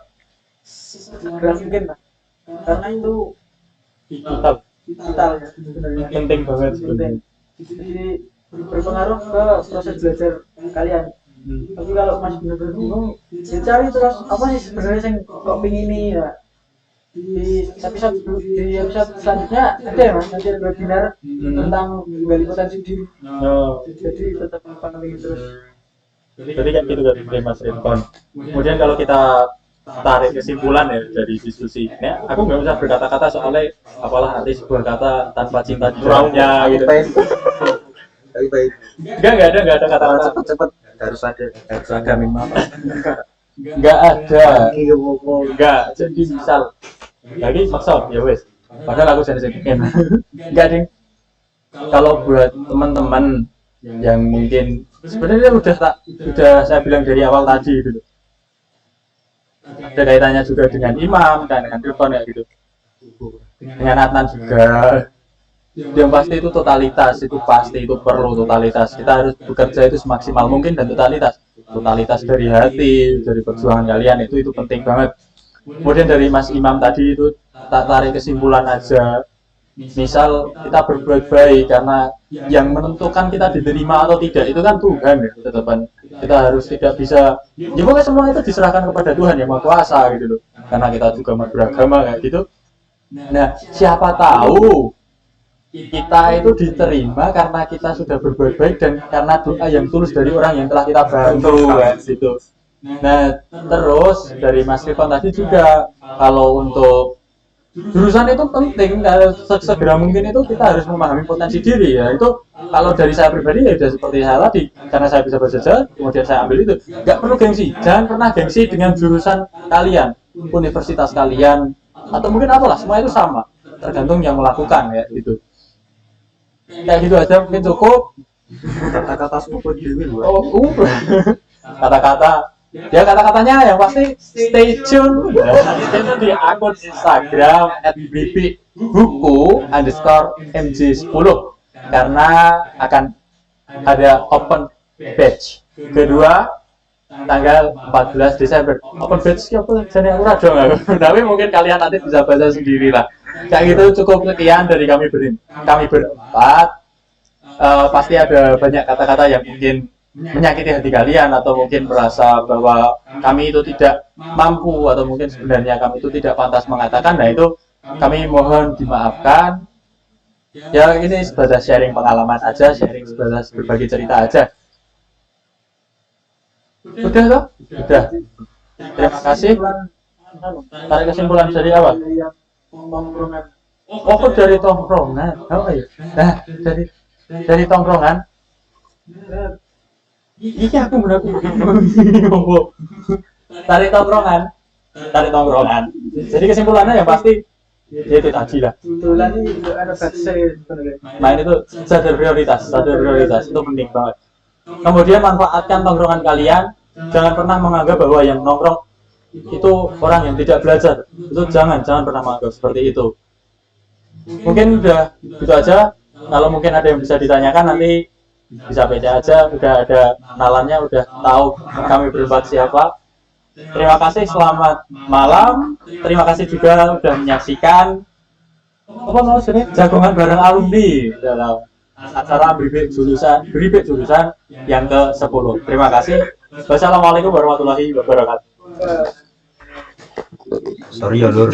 segera mungkin lah, karena itu vital ya sebenarnya, Penting banget sebenarnya. jadi berpengaruh ke proses belajar kalian. Tapi kalau masih benar-benar bingung, ya cari terus apa sih sebenarnya yang kok pingin ini ya. Di episode selanjutnya ada ya mas, nanti ada webinar tentang menggali potensi diri. Jadi tetap pantengin terus. Jadi kayak gitu dari Mas Irfan. Kemudian kalau kita tarik kesimpulan ya dari diskusi, nah, aku nggak bisa berkata-kata soalnya apalah nanti sebuah kata tanpa cinta di dalamnya gitu. Baik. Nggak ada kata-kata. Cepet harus ada minimal. Nggak ada. Nggak. Jadi misal lagi maksa ya wes. Padahal aku jadi pengen. Nggak ding. Kalau buat teman-teman yang mungkin sebenarnya udah saya bilang dari awal tadi gitu. Ada kaitannya juga dengan Imam dan dengan Irfan ya gitu. Dengan Adnan juga. Yang pasti itu totalitas, itu pasti itu perlu totalitas. Kita harus bekerja itu semaksimal mungkin dan totalitas dari hati, dari perjuangan kalian itu penting banget. Kemudian dari Mas Imam tadi itu tak tarik kesimpulan aja. Misal kita berbuat baik karena yang menentukan kita diterima atau tidak itu kan Tuhan ya, tetapan kita harus tidak bisa ya pokoknya semua itu diserahkan kepada Tuhan yang Maha Kuasa gitu loh, karena kita juga beragama kayak gitu. Nah siapa tahu kita itu diterima karena kita sudah berbuat baik dan karena doa yang tulus dari orang yang telah kita bantu kan gitu. Nah terus dari Mas Irfan tadi juga kalau untuk jurusan itu penting, segera mungkin itu kita harus memahami potensi diri ya. Itu kalau dari saya pribadi ya sudah seperti saya tadi, karena saya bisa bahasa Jawa kemudian saya ambil itu. Nggak perlu gengsi, jangan pernah gengsi dengan jurusan kalian, universitas kalian atau mungkin apalah, semua itu sama, tergantung yang melakukan ya gitu. Kayak gitu aja mungkin cukup. Kata-kata sepupu dewi kata-katanya yang pasti stay tune itu di akun Instagram @buku_mj10 karena akan ada open batch kedua tanggal 14 Desember. Open batch apa jadi murah dong tapi mungkin kalian nanti bisa baca sendiri lah. Kayak gitu cukup sekian dari kami berempat. Pasti ada banyak kata-kata yang mungkin menyakiti hati kalian atau mungkin merasa bahwa kami itu tidak mampu atau mungkin sebenarnya kami itu tidak pantas mengatakan. Nah itu kami mohon dimaafkan ya, ini sebatas sharing pengalaman aja, sharing sebatas berbagi cerita aja. Udah toh? Udah. Terima kasih. Tarik kesimpulan dari awal. Oh dari tongkrongan. Oh iya. Nah dari tongkrongan. Iya aku bener tarik tongkrongan. Jadi kesimpulannya yang pasti ya itu tadi lah. Kebetulan ini juga ada batasnya sebenarnya. Main itu sadar prioritas itu penting banget. Kemudian manfaatkan tongkrongan kalian. Jangan pernah menganggap bahwa yang nongkrong itu orang yang tidak belajar. Itu jangan pernah menganggap seperti itu. Mungkin udah gitu aja. Kalau mungkin ada yang bisa ditanyakan nanti bisa PC aja. Udah ada kenalannya, udah tahu kami berempat siapa. Terima kasih, selamat malam. Terima kasih juga udah menyaksikan apa mau sini jagongan bareng alumni dalam acara beribet jurusan yang ke-10. Terima kasih. Wassalamualaikum warahmatullahi wabarakatuh. Sorry ya lur.